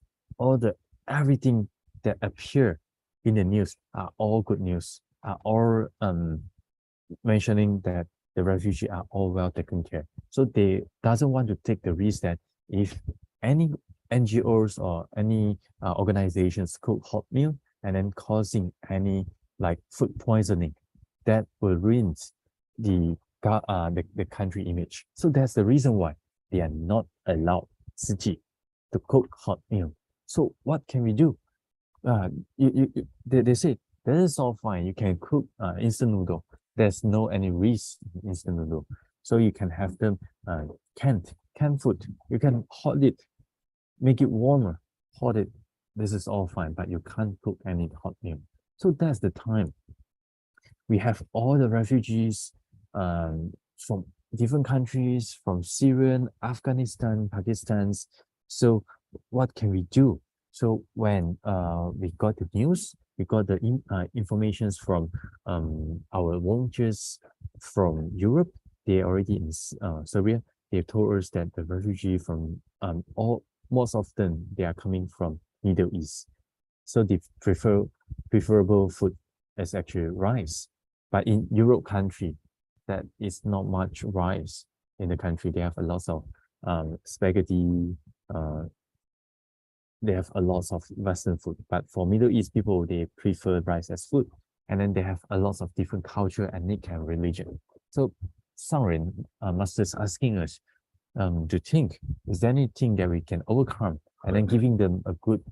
everything that appear in the news are all good news, are all mentioning that the refugees are all well taken care. So they doesn't want to take the risk that if any NGOs or any organizations cook hot meal and then causing any like food poisoning, that will ruin the country image. So that's the reason why they are not allowed Tzu Chi to cook hot meal. So what can we do? They say that is all fine. You can cook instant noodle. There's no any risk in instant noodle. So you can have them canned food. You can hot it, make it warmer, hot it. This is all fine, but you can't cook any hot meal. So that's the time. We have all the refugees from different countries, from Syria, Afghanistan, Pakistan. So what can we do? So when we got the news, we got the informations from our volunteers from Europe. They already in Serbia. They told us that the refugee from most of them, they are coming from Middle East. So the preferable food is actually rice. But in Europe country, that is not much rice in the country. They have a lot of spaghetti. They have a lot of Western food. But for Middle East people, they prefer rice as food. And then they have a lot of different culture, ethnic, and religion. So Sangren masters asking us to think, is there anything that we can overcome, and then giving them a good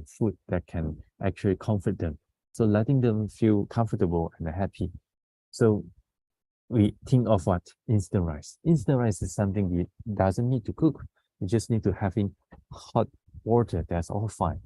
food that can actually comfort them. So letting them feel comfortable and happy. So we think of what? Instant rice. Instant rice is something you doesn't need to cook. You just need to having hot water. That's all fine.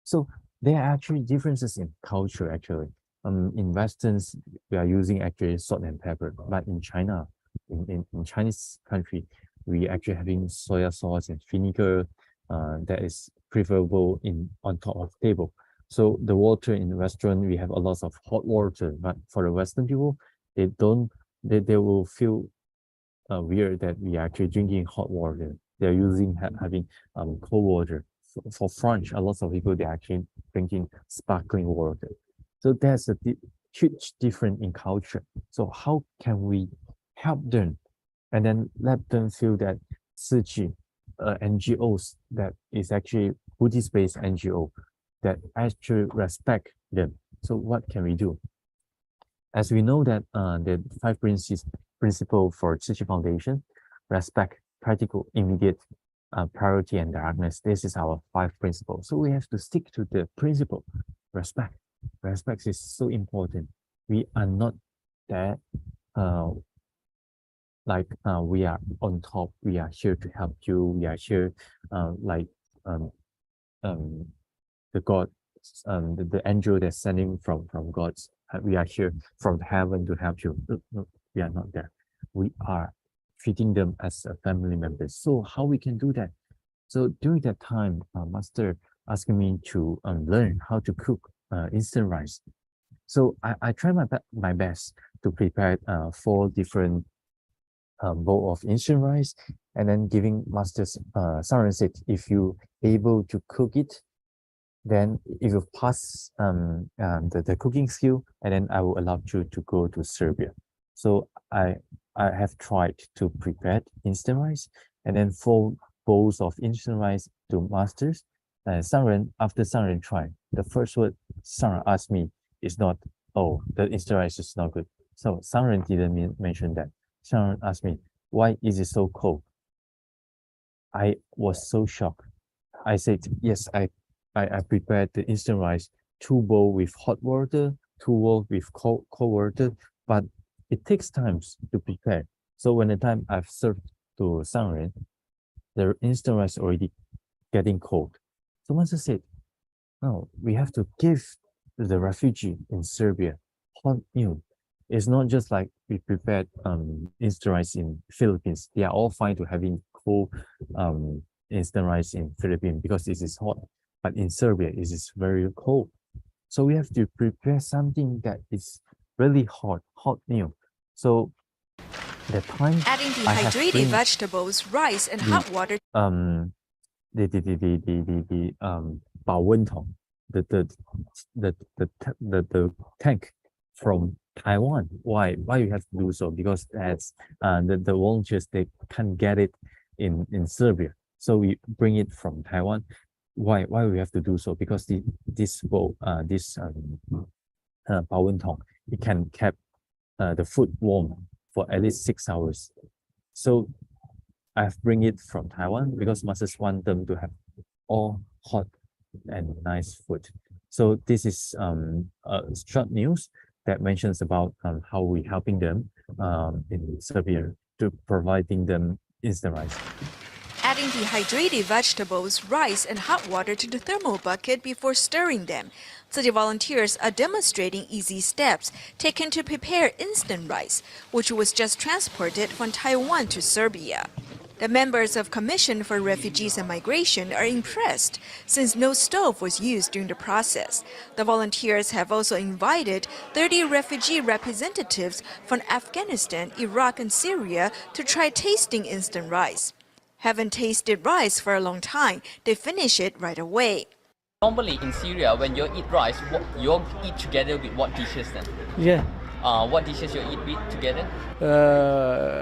So there are actually differences in culture actually. in Westerns, we are using actually salt and pepper, but in China, in Chinese country, we actually having soya sauce and vinegar that is preferable on top of table. So the water in the restaurant, we have a lot of hot water, but for the Western people, they will feel weird that we are actually drinking hot water. They're using having cold water. For French, a lot of people they're actually drinking sparkling water. So there's a huge difference in culture. So how can we help them and then let them feel that Tzu Chi, NGOs that is actually Buddhist-based NGO that actually respect them. So what can we do? As we know that the 5 principle for Tzu Chi Foundation, respect, practical, immediate, priority, and darkness. This is our 5 principles. So we have to stick to the principle, respect. Respect is so important. We are not that we are on top. We are here to help you. We are here the God, the angel that's sending from God's. We are here from heaven to help you. No, we are not there. We are treating them as a family members. So how we can do that? So during that time, Master asked me to learn how to cook instant rice. So I try my best to prepare 4 different bowl of instant rice, and then giving Master's Saren said, if you able to cook it, then if you pass the cooking skill, and then I will allow you to go to Serbia. So I have tried to prepare instant rice, and then 4 bowls of instant rice to Masters. After Saren tried, the first word Saren asked me is not, oh, the instant rice is not good. So Saren didn't mention that. Saren asked me, why is it so cold? I was so shocked. I said, yes, I prepared the instant rice, 2 bowls with hot water, 2 bowls with cold water, but it takes time to prepare. So when the time I've served to Sangren, the instant rice already getting cold. So Master said, no, we have to give the refugee in Serbia hot meal. It's not just like we prepared instant rice in Philippines. They are all fine to having cold instant rice in Philippines because this is hot. But in Serbia, it is very cold. So we have to prepare something that is really hot meal. So the time adding dehydrated vegetables, rice, and hot water. The 保温桶, the tank from Taiwan. Why you have to do so? Because that's the volunteers, they can't get it in Serbia. So we bring it from Taiwan. Why we have to do so? Because this 保温桶, it can keep the food warm for at least 6 hours. So I've bring it from Taiwan because Masters want them to have all hot and nice food. So this is short news that mentions about how we helping them in Serbia to providing them instant rice. Adding dehydrated vegetables, rice, and hot water to the thermal bucket before stirring them. Tzu Chi volunteers are demonstrating easy steps taken to prepare instant rice, which was just transported from Taiwan to Serbia. The members of Commission for Refugees and Migration are impressed since no stove was used during the process. The volunteers have also invited 30 refugee representatives from Afghanistan, Iraq, and Syria to try tasting instant rice. Haven't tasted rice for a long time, they finish it right away. Normally in Syria, when you eat rice, you eat together with what dishes then? Yeah. What dishes you eat with together?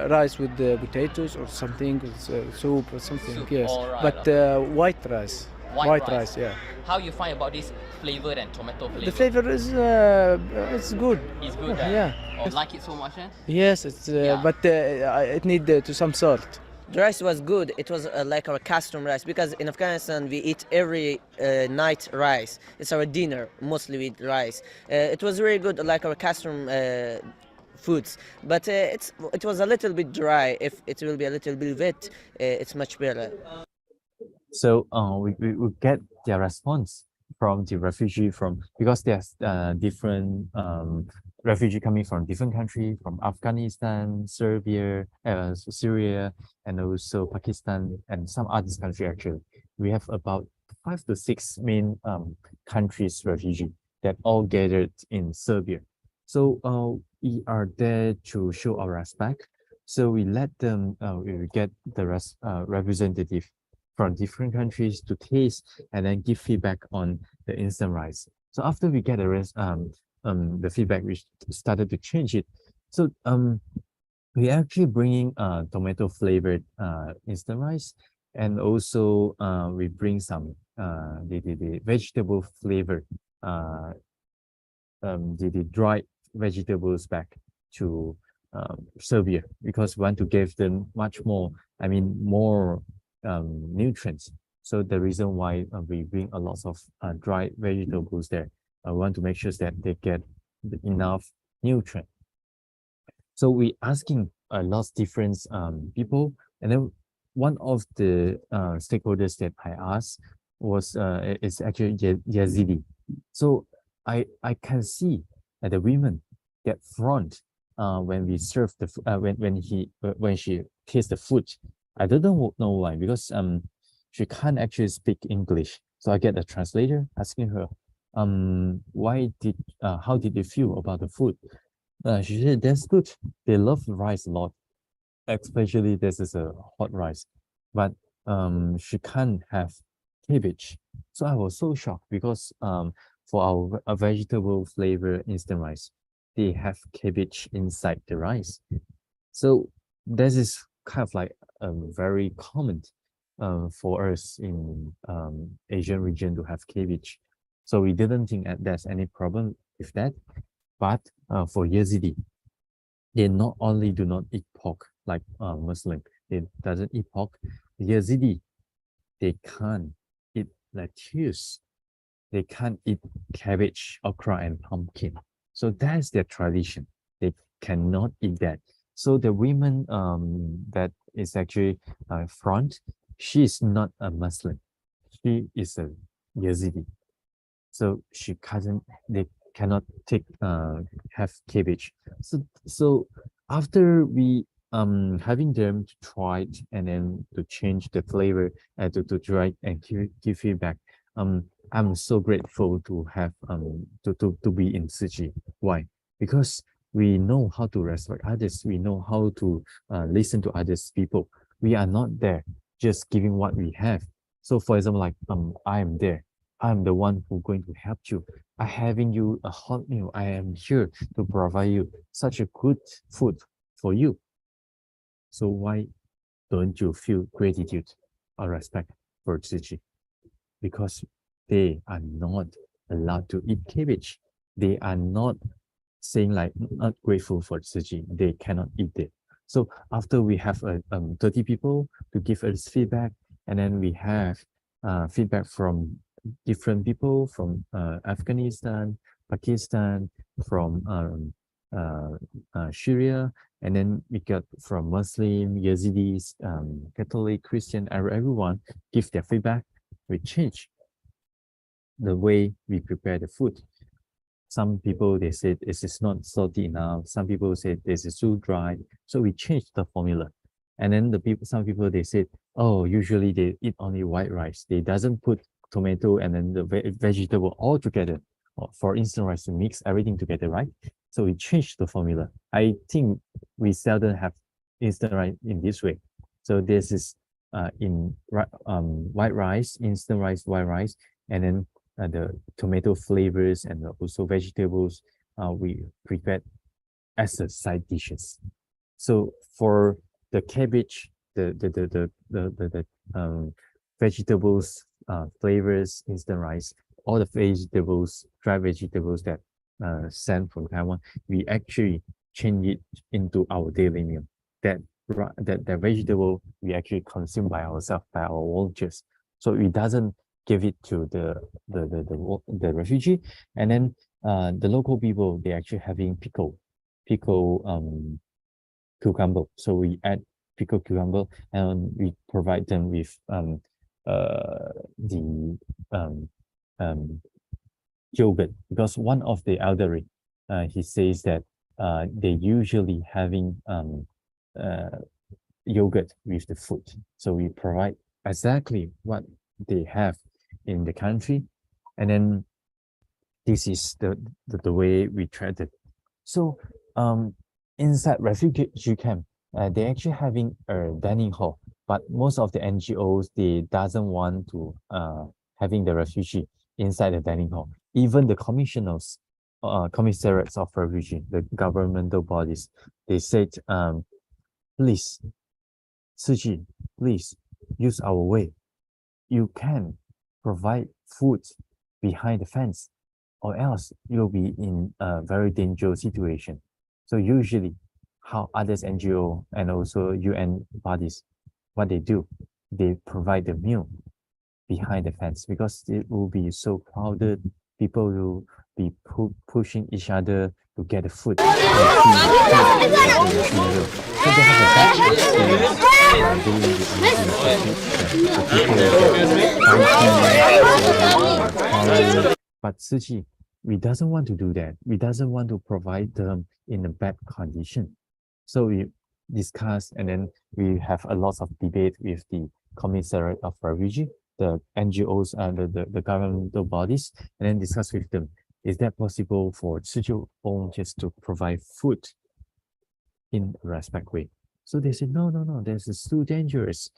Rice with the potatoes or something, with soup or something. Soup, yes, right, but white rice. White rice, yeah. How you find about this flavor and tomato flavor? The flavor is it's good. It's good. Yeah. Oh, you like it so much, eh? Yes, it's but it need to some salt. The rice was good. It was like our custom rice because in Afghanistan we eat every night rice. It's our dinner mostly with rice. It was really good, like our custom foods. But it was a little bit dry. If it will be a little bit wet, it's much better. So we get their response from the refugee from, because there's different refugee coming from different countries, from Afghanistan, Serbia, Syria, and also Pakistan, and some other country actually. We have about 5 to 6 main countries refugee that all gathered in Serbia. So we are there to show our respect. So we let them, we get the representative from different countries to taste and then give feedback on the instant rice. So after we get the feedback, we started to change it. So we actually bringing tomato flavored instant rice, and also we bring some the vegetable flavor, the dried vegetables back to Serbia, because we want to give them much more, I mean, more nutrients. So the reason why we bring a lot of dried vegetables there, I want to make sure that they get enough nutrient. So we asking a lot of different people, and then one of the stakeholders that I asked was is actually Yazidi. So I can see that the women get front when we serve the when she tastes the food. I don't know why, because she can't actually speak English. So I get a translator asking her, why did how did you feel about the food? She said that's good. They love rice a lot, especially this is a hot rice, but she can't have cabbage. So I was so shocked, because for our vegetable flavor instant rice, they have cabbage inside the rice. So this is kind of like very common for us in Asian region to have cabbage. So we didn't think that there's any problem with that. But for Yazidi, they not only do not eat pork like Muslim, they doesn't eat pork. Yazidi, they can't eat lettuce. They can't eat cabbage, okra, and pumpkin. So that's their tradition. They cannot eat that. So the women that is actually front, she is not a Muslim. She is a Yazidi. So she can't, they cannot take have cabbage. So after we having them to try it and then to change the flavor to try and give feedback, I'm so grateful to have to be in Tzu Chi. Why? Because we know how to respect others. We know how to listen to others people. We are not there just giving what we have. So for example, like I am there. I'm the one who's going to help you. I having you a hot meal. I am here to provide you such a good food for you. So why don't you feel gratitude or respect for Tzu Chi? Because they are not allowed to eat cabbage. They are not saying like not grateful for Tzu Chi. They cannot eat it. So after we have 30 people to give us feedback, and then we have feedback from different people from Afghanistan, Pakistan, from Syria, and then we got from Muslim, Yazidis, Catholic, Christian, everyone give their feedback. We change the way we prepare the food. Some people, they said this is not salty enough. Some people said this is too dry. So we changed the formula. And then some people, they said, oh, usually they eat only white rice. They doesn't put tomato and then the vegetable all together. For instant rice, to mix everything together, right? So we changed the formula. I think we seldom have instant rice in this way. So this is in white rice, instant rice, white rice, and then the tomato flavors and also vegetables we prepared as a side dishes. So for the cabbage, the vegetables flavors, instant rice, all the vegetables, dry vegetables that sent from Taiwan, we actually change it into our daily meal. That vegetable we actually consume by ourselves, by our vultures. So it doesn't give it to the refugee. And then the local people, they actually having pickle cucumber. So we add pickled cucumber and we provide them with the yogurt, because one of the elderly, he says that they usually having yogurt with the food. So we provide exactly what they have in the country, and then this is the way we treat it. So inside refugee camp, they actually having a dining hall, but most of the NGOs, they doesn't want to having the refugee inside the dining hall. Even the commissioners, commissariats of refugee, the governmental bodies, they said, please, Tzu Chi, please use our way. You can provide food behind the fence, or else you'll be in a very dangerous situation. So usually how others NGO and also UN bodies, what they do, they provide the meal behind the fence, because it will be so crowded. People will be pushing each other to get the food. So they have a bad experience during the but Tzu Chi, we doesn't want to do that. We doesn't want to provide them in a bad condition. So we discuss, and then we have a lot of debate with the Commissariat of Refugee, the NGOs and the governmental bodies, and then discuss with them, is that possible for Tzu Chi just to provide food in a respect way? So they said, no, this is too dangerous.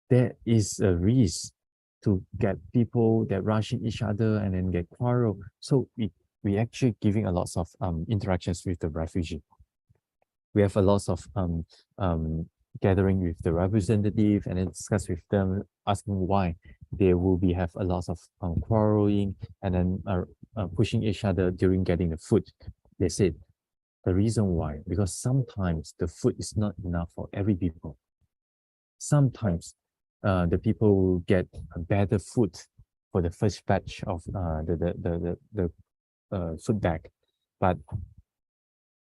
There is a risk to get people that rushing each other and then get quarrel. So we actually giving a lot of interactions with the refugee. We have a lot of gathering with the representative and then discuss with them, asking why they will be have a lot of quarreling and then pushing each other during getting the food. They said the reason why, because sometimes the food is not enough for every people. Sometimes the people will get a better food for the first batch of the food bag, but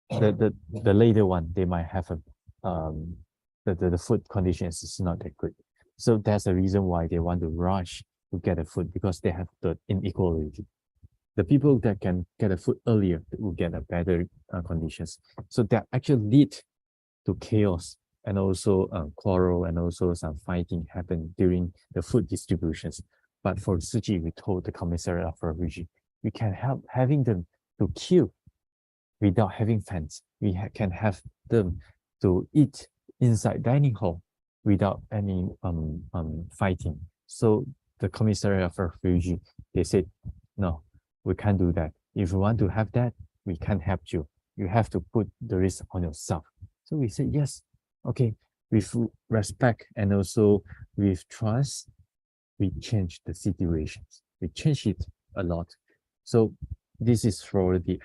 the later one, they might have a the food conditions is not that good. So that's the reason why they want to rush to get the food, because they have the inequality. The people that can get the food earlier will get a better conditions. So that actually lead to chaos and also quarrel and also some fighting happen during the food distributions. But for Tzu Chi, we told the Commissariat of Refugee, we can help having them to queue without having fence. We can have them to eat inside dining hall without any fighting. So the Commissariat of Refugee, they said, no, we can't do that. If you want to have that, we can't help you. You have to put the risk on yourself. So we said, yes, okay, with respect and also with trust, we change the situations. We change it a lot. So this is for the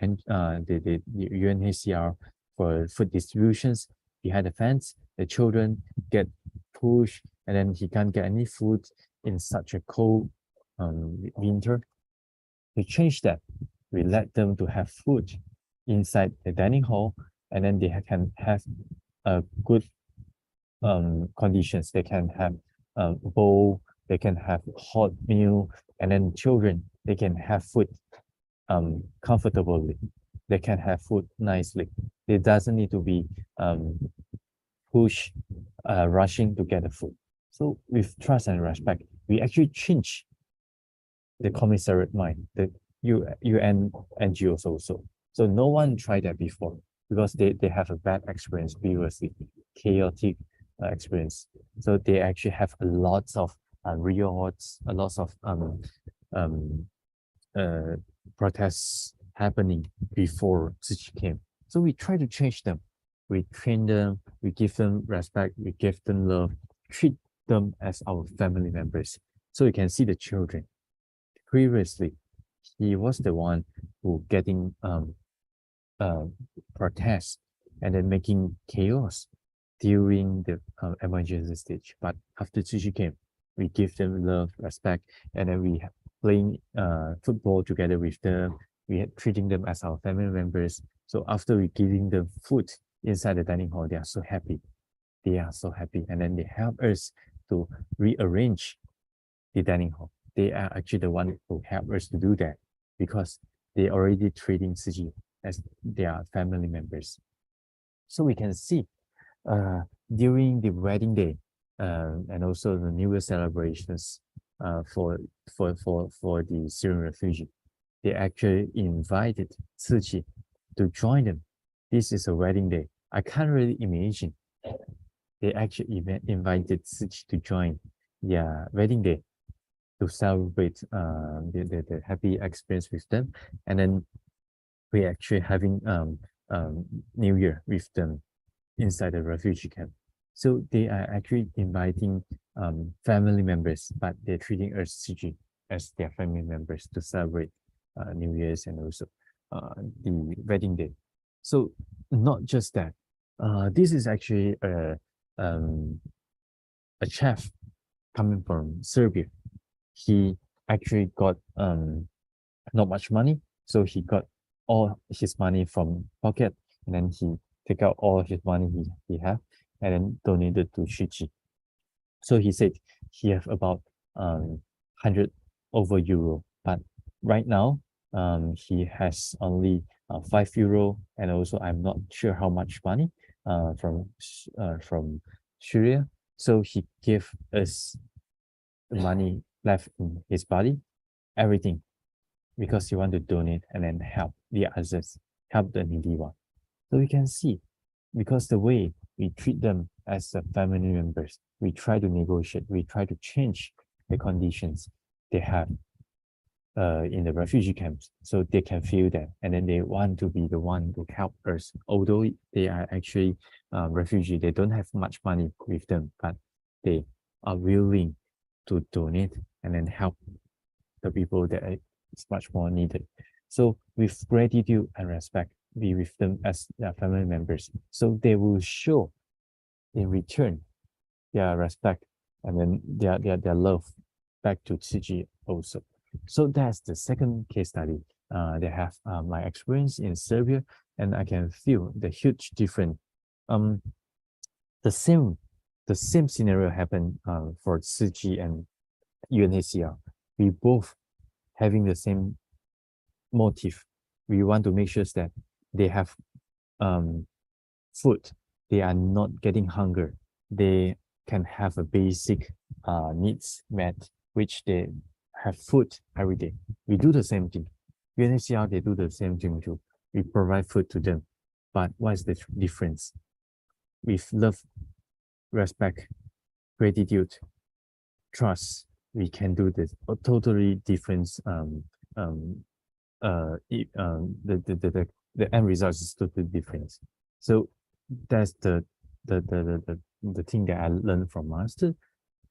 UNHCR for food distributions behind the fence. The children get pushed, and then he can't get any food in such a cold winter. We change that. We let them to have food inside the dining hall, and then they can have good conditions. They can have a bowl, they can have hot meal, and then children, they can have food comfortably. They can have food nicely. It doesn't need to be rushing to get the food. So with trust and respect, we actually change the commissariat mind, the UN NGOs also. So no one tried that before, because they have a bad experience previously, chaotic experience. So they actually have a lot of riots, a lot of protests happening before Tzu Chi came. So we try to change them. We train them, we give them respect, we give them love, treat them as our family members. So you can see the children. Previously, he was the one who getting protests and then making chaos during the emergency stage. But after Tzu Chi came, we give them love, respect, and then we playing football together with them. We are treating them as our family members. So after we giving them food inside the dining hall, they are so happy. They are so happy. And then they help us to rearrange the dining hall. they are actually the one who help us to do that because they already treating Tzu Chi as their family members. So we can see during the wedding day and also the New Year celebrations for the Syrian refugee, they actually invited Tzu Chi to join them. This is a wedding day. I can't really imagine. They actually invited Tzu Chi to join their wedding day to celebrate the happy experience with them. And then we actually having New Year with them inside the refugee camp. So they are actually inviting family members, but they're treating us Tzu Chi as their family members to celebrate New Year's and also the wedding day. So not just that, this is actually a chef coming from Serbia. He actually got not much money, so he got all his money from pocket, and then he take out all his money he have, and then donated to Tzu Chi. So he said he have about 100 over euro, but right now he has only €5, and also I'm not sure how much money from Syria. So he gave us the money left in his body, everything, because he want to donate and then help the others, help the needy one. So we can see, because the way we treat them as a family members, we try to negotiate, we try to change the conditions they have in the refugee camps, so they can feel that, and then they want to be the one to help us. Although they are actually refugee, they don't have much money with them, but they are willing to donate and then help the people that is much more needed. So with gratitude and respect, be with them as their family members. So they will show in return their respect and then their love back to Tzu Chi also. So that's the second case study. They have my experience in Serbia, and I can feel the huge difference. The same scenario happened for Tzu Chi and UNHCR. We both having the same motive. We want to make sure that they have food. They are not getting hunger. They can have a basic needs met, which they have food every day. We do the same thing. UNHCR, they do the same thing too. We provide food to them. But what is the difference? With love, respect, gratitude, trust, we can do this. A totally different the end result is totally different. So that's the thing that I learned from Master.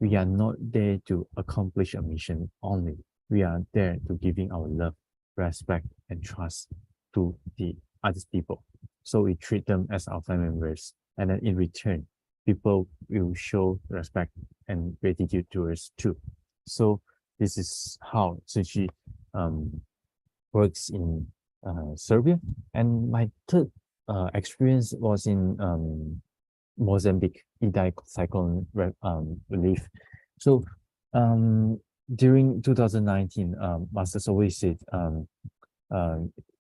We are not there to accomplish a mission only. We are there to giving our love, respect, and trust to the other people. So we treat them as our family members, and then in return, people will show respect and gratitude to us too. So this is how Tzu Chi works in Serbia. And my third experience was in Mozambique, Idai cyclone relief. So during 2019, Masters always said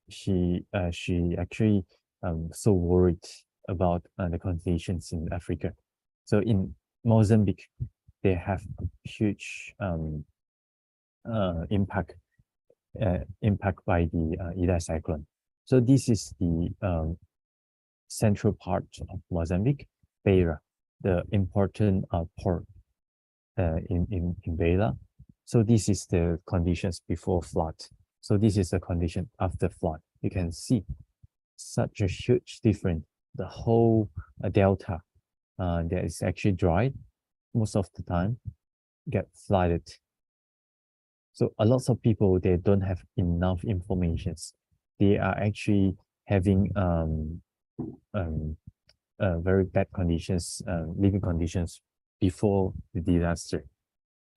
she actually so worried about the conditions in Africa. So in Mozambique, they have a huge impact by the Idai cyclone. So this is the central part of Mozambique, Beira, the important port in Beira. So this is the conditions before flood. So this is the condition after flood. You can see such a huge difference. The whole delta that is actually dry most of the time get flooded. So a lot of people, they don't have enough information. They are actually having very bad conditions, living conditions before the disaster.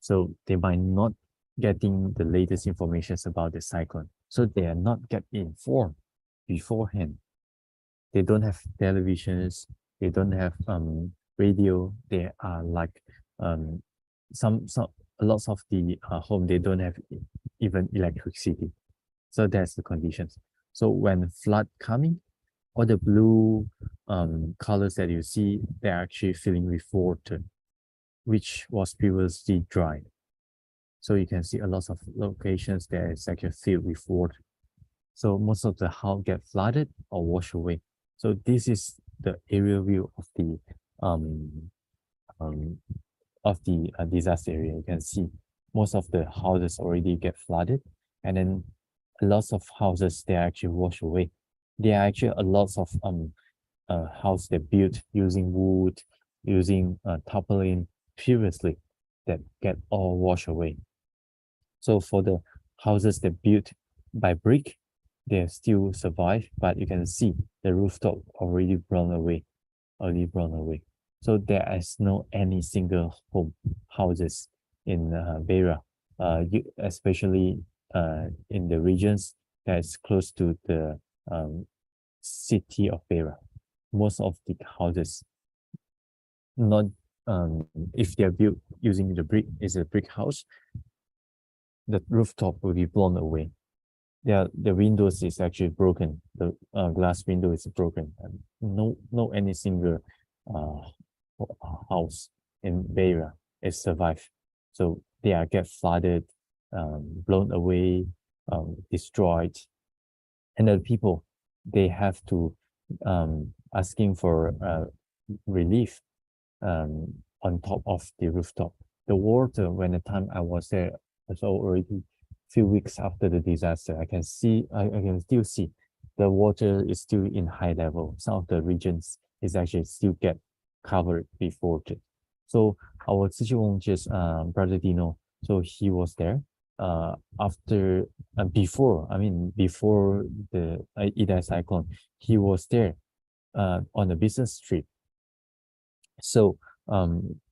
So they might not getting the latest information about the cyclone. So they are not get informed beforehand. They don't have televisions. They don't have radio. They are like some a lot of the home, they don't have even electricity. So that's the conditions. So when flood coming, all the blue colors that you see, they're actually filling with water, which was previously dry. So you can see a lot of locations that is actually filled with water. So most of the house get flooded or washed away. So this is the aerial view of the disaster area. You can see most of the houses already get flooded, and then lots of houses they actually wash away. There are actually a lot of house they built using wood, using tarpaulin previously that get all washed away. So for the houses that built by brick, they still survive, but you can see the rooftop already blown away. So there is no any single home houses in Beira, especially in the regions that is close to the city of Beira. Most of the houses, not if they are built using the brick, is a brick house, the rooftop will be blown away. The windows is actually broken. The glass window is broken, and no any single house in Beira is survived. So they are get flooded, blown away, destroyed, and the people they have to asking for relief on top of the rooftop. The water, when the time I was there, was already few weeks after the disaster. I can still see the water is still in high level. Some of the regions is actually still get covered with water. So our Tzu Chi just brother Dino, so he was there before the Idai cyclone, he was there on a business trip. So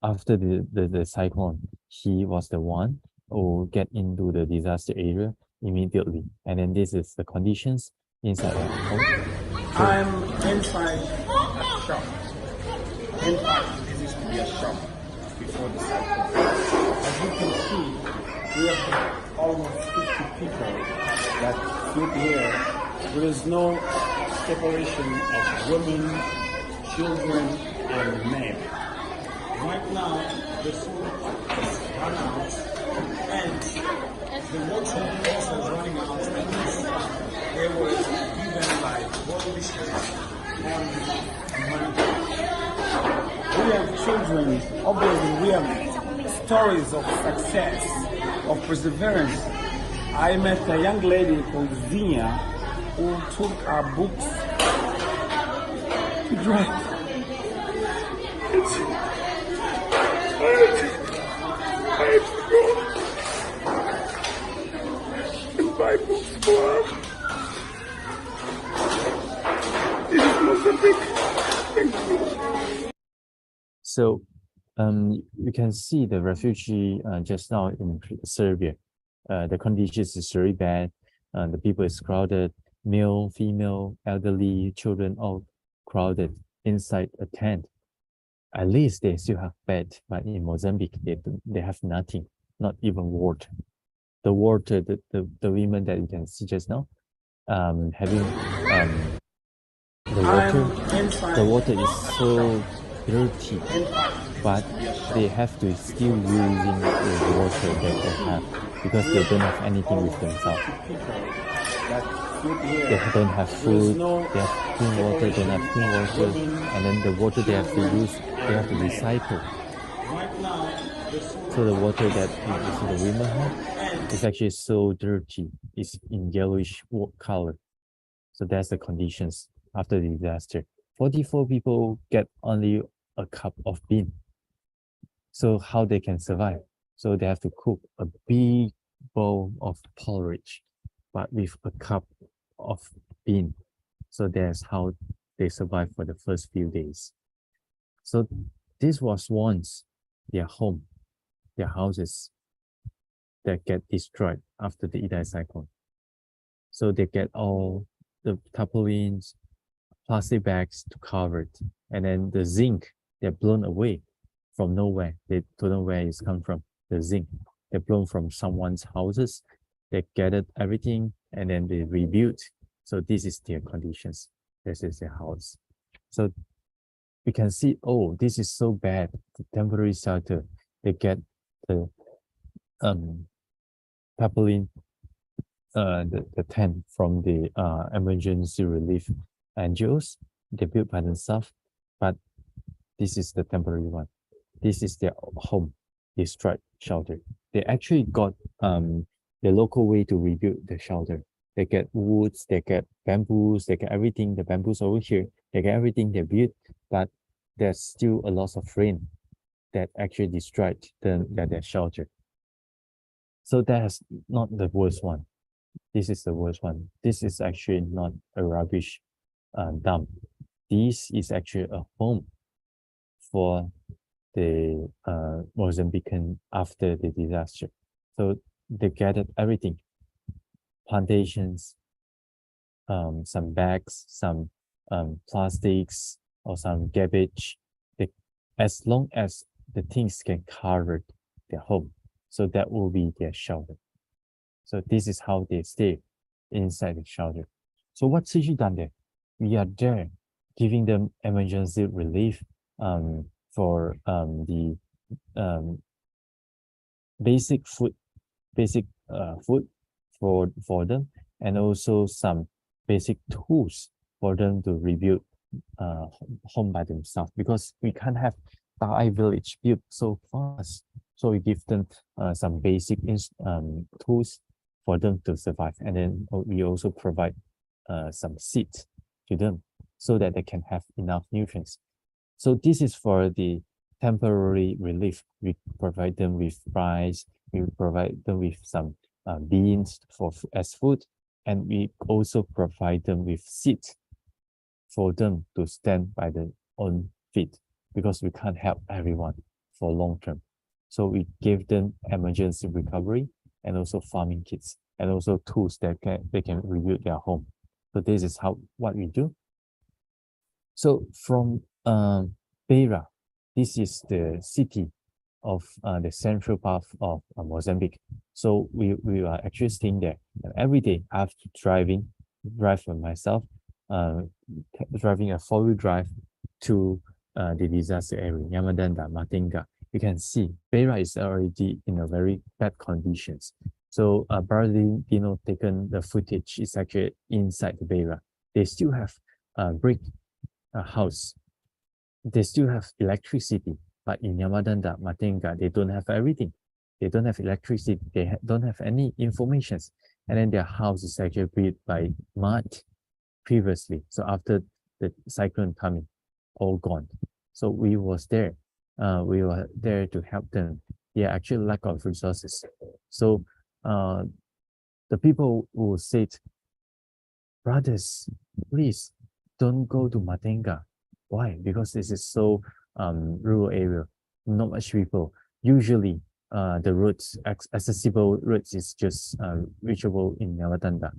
after the cyclone, he was the one who get into the disaster area immediately. And then this is the conditions inside the home. I'm inside a shop. In fact, this used to be a shop before the cyclone. As you can see, we have almost 50 people that live here. There is no separation of women, children, and men. Right now, the solar is run out, and the water also is running out. There was even like water dishes on Monday. We have children, obviously we have stories of success, of perseverance. I met a young lady called Zia who took our books to drive. And buy books for her. This is Mozambique. Thank you. So you can see the refugee just now in Serbia. The conditions is very bad. The people is crowded, male, female, elderly, children, all crowded inside a tent. At least they still have bed, but in Mozambique they have nothing, not even water. The water, the women that you can see just now, having the water is so dirty, but they have to still using the water that they have because they don't have anything with themselves. They don't have food, they have clean water, don't have clean water, and then the water they have to use, they have to recycle. So the water that you see the women have is actually so dirty, it's in yellowish color. So that's the conditions after the disaster. 44 people get only a cup of bean. So how they can survive? So they have to cook a big bowl of porridge, but with a cup of bean. So that's how they survive for the first few days. So this was once their home, their houses that get destroyed after the Idai cyclone. So they get all the tarpaulins, plastic bags to cover it, and then the zinc, they're blown away from nowhere. They don't know where it's come from, the zinc. They blown from someone's houses. They gathered everything and then they rebuilt. So this is their conditions. This is their house. So we can see, oh, this is so bad. The temporary shelter, they get the tarpaulin, the tent from the emergency relief NGOs. They built by themselves, but this is the temporary one. This is their home, destroyed shelter. They actually got the local way to rebuild the shelter. They get woods, they get bamboos, they get everything. The bamboos over here, they get everything they built, but there's still a loss of rain that actually destroyed their shelter. So that's not the worst one. This is the worst one. This is actually not a rubbish dump. This is actually a home for the Mozambican after the disaster. So they gathered everything, plantations, some bags, some plastics, or some garbage. As long as the things can cover their home, so that will be their shelter. So this is how they stay inside the shelter. So what Tzu Chi done there? We are there giving them emergency relief for the basic food for them, and also some basic tools for them to rebuild home by themselves, because we can't have Thai village built so fast. So we give them some basic tools for them to survive, and then we also provide some seeds to them so that they can have enough nutrients. So this is for the temporary relief. We provide them with rice, we provide them with some beans as food, and we also provide them with seeds for them to stand by their own feet, because we can't help everyone for long term. So we gave them emergency recovery and also farming kits and also tools that they can rebuild their home. So this is what we do. So from Beira, this is the city of the central part of Mozambique. So we are actually staying there. And every day I have to drive for myself, driving a 4-wheel drive to the disaster area, Yamadanda, Matenga. You can see Beira is already in a very bad conditions. So Bernardino taken the footage is actually inside the Beira. They still have brick house. They still have electricity, but in Yamadanda, Matenga, they don't have everything. They don't have electricity. They don't have any information. And then their house is actually built by mud previously. So after the cyclone coming, all gone. So we was there. We were there to help them. Yeah, actually lack of resources. So the people who said, brothers, please don't go to Matenga. Why? Because this is so rural area, not much people. Usually the roads, accessible roads is just reachable in Yamatanda.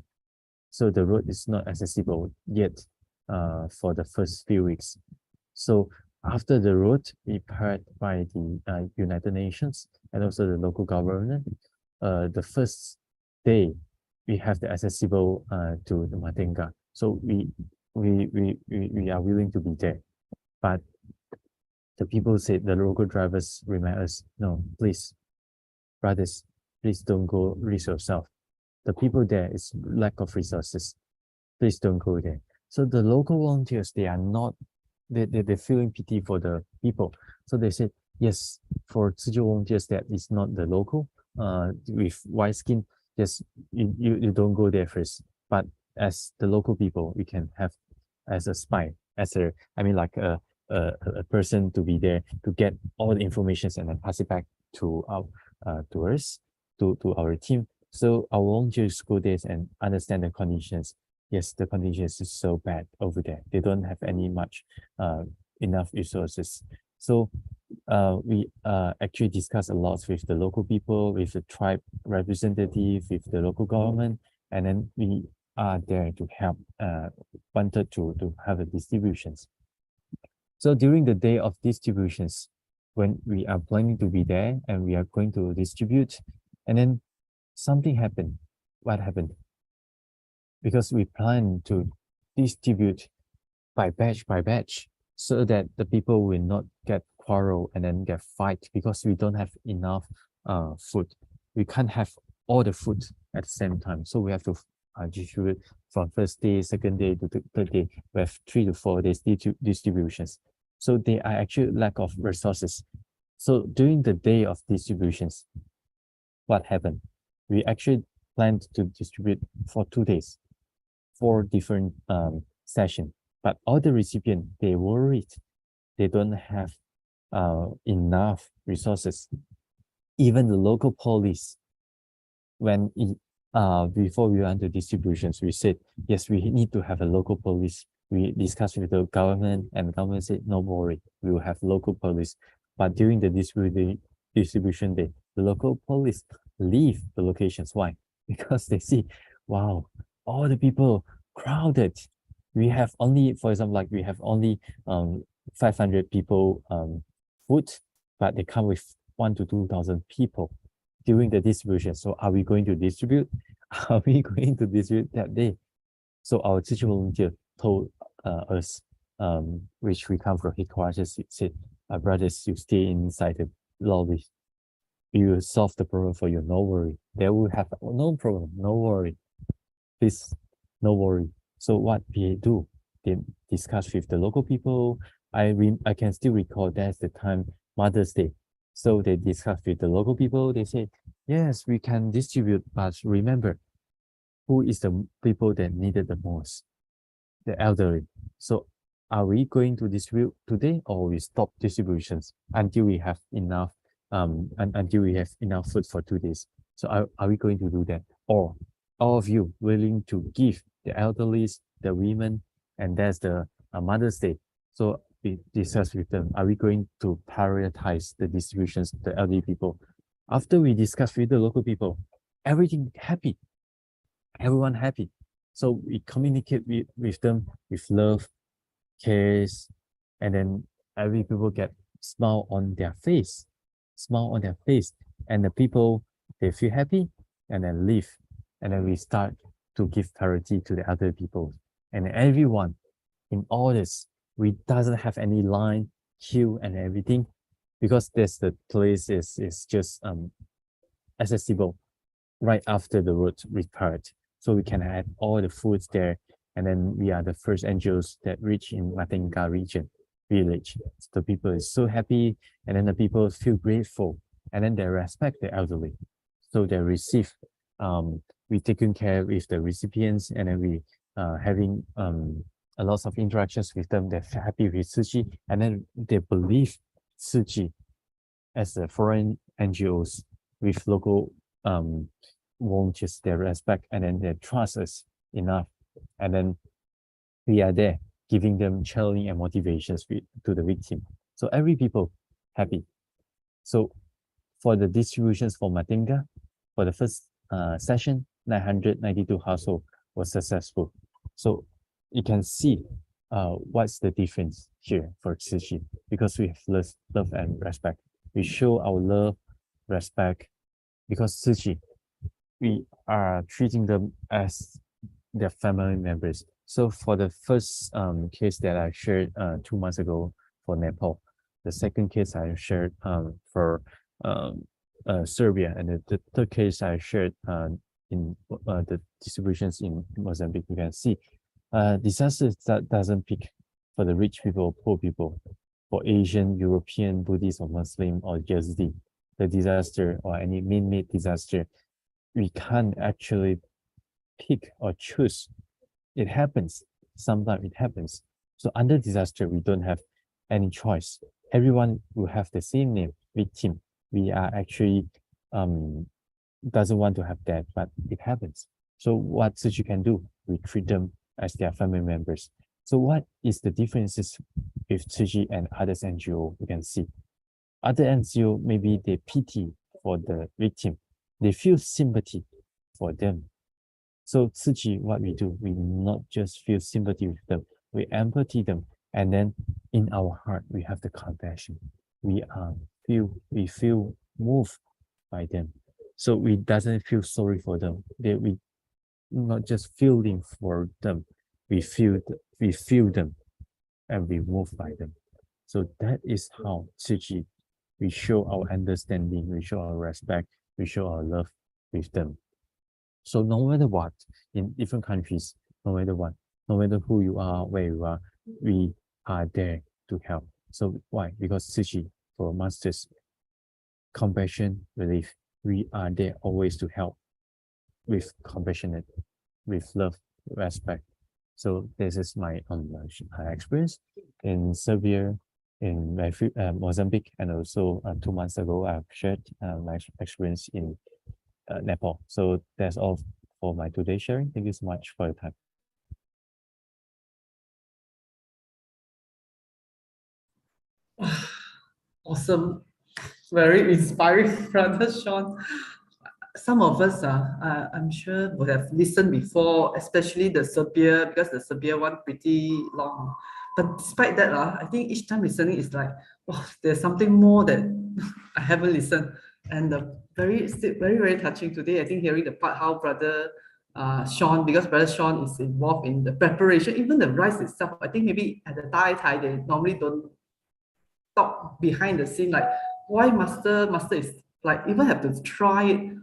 So the road is not accessible yet for the first few weeks. So after the road prepared by the United Nations and also the local government, the first day we have the accessible to the Matenga. So we are willing to be there. But the people said, the local drivers remind us, no, please, brothers, please don't go risk yourself. The people there is lack of resources. Please don't go there. So the local volunteers, they are not, they're feeling pity for the people. So they said, yes, for Tzu Chi volunteers that is not the local, with white skin, yes, you don't go there first. But as the local people, we can have as a spy, like a person to be there to get all the information and then pass it back to us, to our team. So our volunteers go there and understand the conditions. Yes, the conditions is so bad over there. They don't have any much enough resources. So we actually discuss a lot with the local people, with the tribe representative, with the local government, and then we are there to help, wanted to have a distributions. So during the day of distributions, when we are planning to be there and we are going to distribute, and then something happened. What happened? Because we plan to distribute by batch, so that the people will not get quarrel and then get fight because we don't have enough food. We can't have all the food at the same time. So we have to distribute from first day, second day to the third day. We have 3 to 4 days distributions. So they are actually lack of resources. So during the day of distributions, what happened? We actually planned to distribute for 2 days, 4 different sessions. But all the recipients, they worried they don't have enough resources. Even the local police, when before we went to distributions, we said, yes, we need to have a local police. We discussed with the government, and the government said, no worry, we will have local police. But during the distribution day, the local police leave the locations. Why? Because they see, wow, all the people crowded. We have only, for example, like we have only 500 people food, but they come with 1,000 to 2,000 people during the distribution. So are we going to distribute? Are we going to distribute that day? So our teacher volunteer told us, which we come from headquarters, said, brothers, you stay inside the lobby. We will solve the problem for you. No worry. They will have no problem. No worry. Please, no worry. So what we do, they discuss with the local people. I can still recall that's the time Mother's Day. So they discuss with the local people. They say, yes, we can distribute, but remember, who is the people that needed the most? The elderly. So are we going to distribute today, or we stop distributions until we have enough until we have enough food for 2 days? So are we going to do that? Or all of you willing to give the elderly, the women, and that's the Mother's Day. So we discuss with them, are we going to prioritize the distributions to the elderly people? After we discuss with the local people, everything happy, everyone happy. So we communicate with them with love, cares, and then every people get smile on their face, and the people, they feel happy and then leave. And then we start to give priority to the other people. And everyone in all this, we doesn't have any line, queue, and everything, because there's the place is just accessible right after the road repaired. So we can have all the foods there. And then we are the first NGOs that reach in Matenga region, village. So the people is so happy, and then the people feel grateful, and then they respect the elderly. So they receive, we taking care with the recipients, and then we having a lot of interactions with them. They're happy with Tzu Chi, and then they believe Tzu Chi as the foreign NGOs with local volunteers. They respect, and then they trust us enough, and then we are there giving them challenging and motivations to the victim. So every people happy. So for the distributions for Matenga, for the first session, 992 households was successful. So you can see what's the difference here for Tzu Chi, because we have love and respect. We show our love, respect, because Tzu Chi, we are treating them as their family members. So for the first case that I shared 2 months ago for Nepal, the second case I shared for Serbia, and the third case I shared in the distributions in Mozambique. You can see disasters that doesn't pick for the rich people or poor people, for Asian, European, Buddhist, or Muslim, or Yazidi. The disaster or any man-made disaster, we can't actually pick or choose. It happens. Sometimes it happens. So under disaster, we don't have any choice. Everyone will have the same name, victim. We are actually doesn't want to have that, but it happens. So what Tzu Chi can do? We treat them as their family members. So what is the differences with Tzu Chi and others NGO? You can see other NGO, maybe they pity for the victim. They feel sympathy for them. So Tzu Chi, what we do, we not just feel sympathy with them, we empathy them, and then in our heart, we have the compassion. we feel moved by them. So we doesn't feel sorry for them. We not just feeling for them, we feel them and we move by them. So that is how Tzu Chi, we show our understanding, we show our respect, we show our love with them. So no matter what, in different countries, no matter what, no matter who you are, where you are, we are there to help. So why? Because Tzu Chi, for masters, compassion, relief, we are there always to help with compassionate, with love, respect. So this is my experience in Serbia, in Mozambique, and also 2 months ago I've shared my experience in Nepal. So that's all for my today's sharing. Thank you so much for your time. Awesome. Very inspiring, Brother Sean. Some of us, I'm sure, would have listened before, especially the Serbia, because the Serbia one pretty long. But despite that, I think each time listening is like, oh, there's something more that I haven't listened. And very, very touching today. I think hearing the part how Brother Sean, because Brother Sean is involved in the preparation, even the rice itself. I think maybe at the Thai, they normally don't talk behind the scene, like why master is like even have to try it,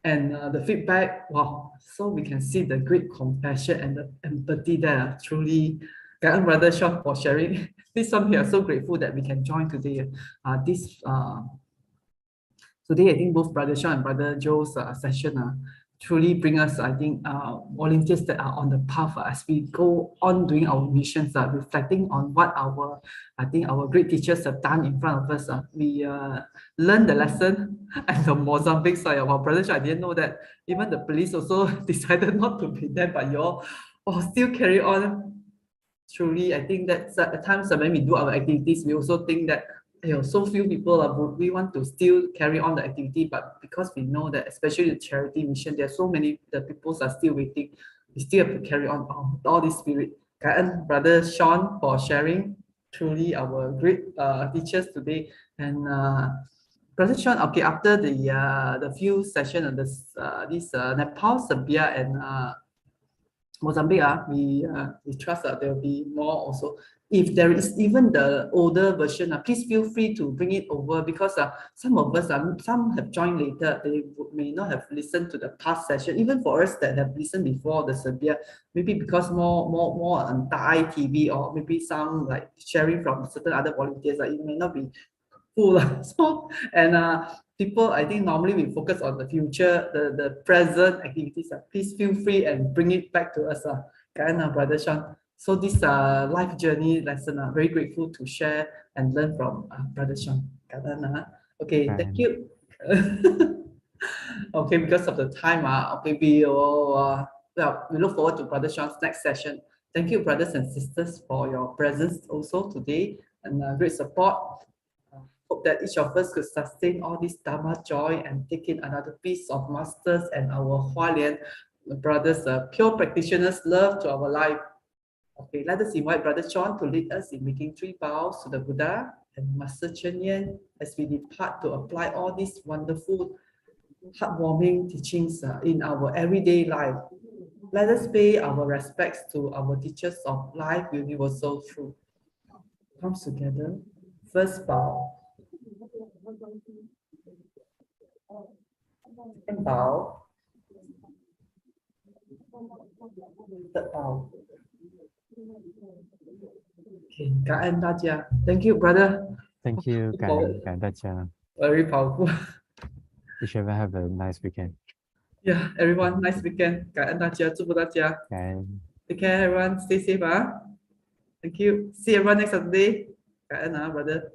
and the feedback, wow. So we can see the great compassion and the empathy there. Truly, Karen Brother Sean for sharing this one. We are so grateful that we can join today. Today, I think both Brother Sean and Brother Joe's session truly bring us, I think, volunteers that are on the path as we go on doing our missions, reflecting on what I think our great teachers have done in front of us. We learned the lesson at the Mozambique side of our Brother Sean. I didn't know that even the police also decided not to be there, but you all still carry on. Truly, I think that at times when we do our activities, we also think that so few people we want to still carry on the activity, but because we know that especially the charity mission, there are so many the people are still waiting, we still have to carry on all this spirit. And Brother Sean for sharing, truly our great teachers today. And Brother Sean, okay, after the few sessions of this Nepal, Serbia, and Mozambique, we trust that there will be more also. If there is even the older version, please feel free to bring it over, because some of us, some have joined later, they may not have listened to the past session. Even for us that have listened before the Serbia, maybe because more on Thai TV, or maybe some like sharing from certain other volunteers, it may not be full. So, and people, I think normally we focus on the future, the present activities. Please feel free and bring it back to us, Brother Sean. So this life journey lesson, very grateful to share and learn from Brother Sean. Okay, thank you. Okay, because of the time, okay, we look forward to Brother Sean's next session. Thank you, brothers and sisters, for your presence also today, and great support. Hope that each of us could sustain all this Dharma joy and take in another piece of masters and our Hualien brothers, pure practitioners' love to our life. Okay, let us invite Brother Sean to lead us in making 3 vows to the Buddha and Master Chen Yan as we depart to apply all these wonderful, heartwarming teachings in our everyday life. Let us pay our respects to our teachers of life, universal truth. Comes together. First vow. Second bow. Third bow. Okay, 感恩大家. Thank you, brother. Thank you, 感恩大家. Very powerful. You should have a nice weekend. Yeah, everyone, nice weekend. 感恩大家，祝福大家. Take care, everyone. Stay safe, Thank you. See everyone next Saturday. 感恩brother.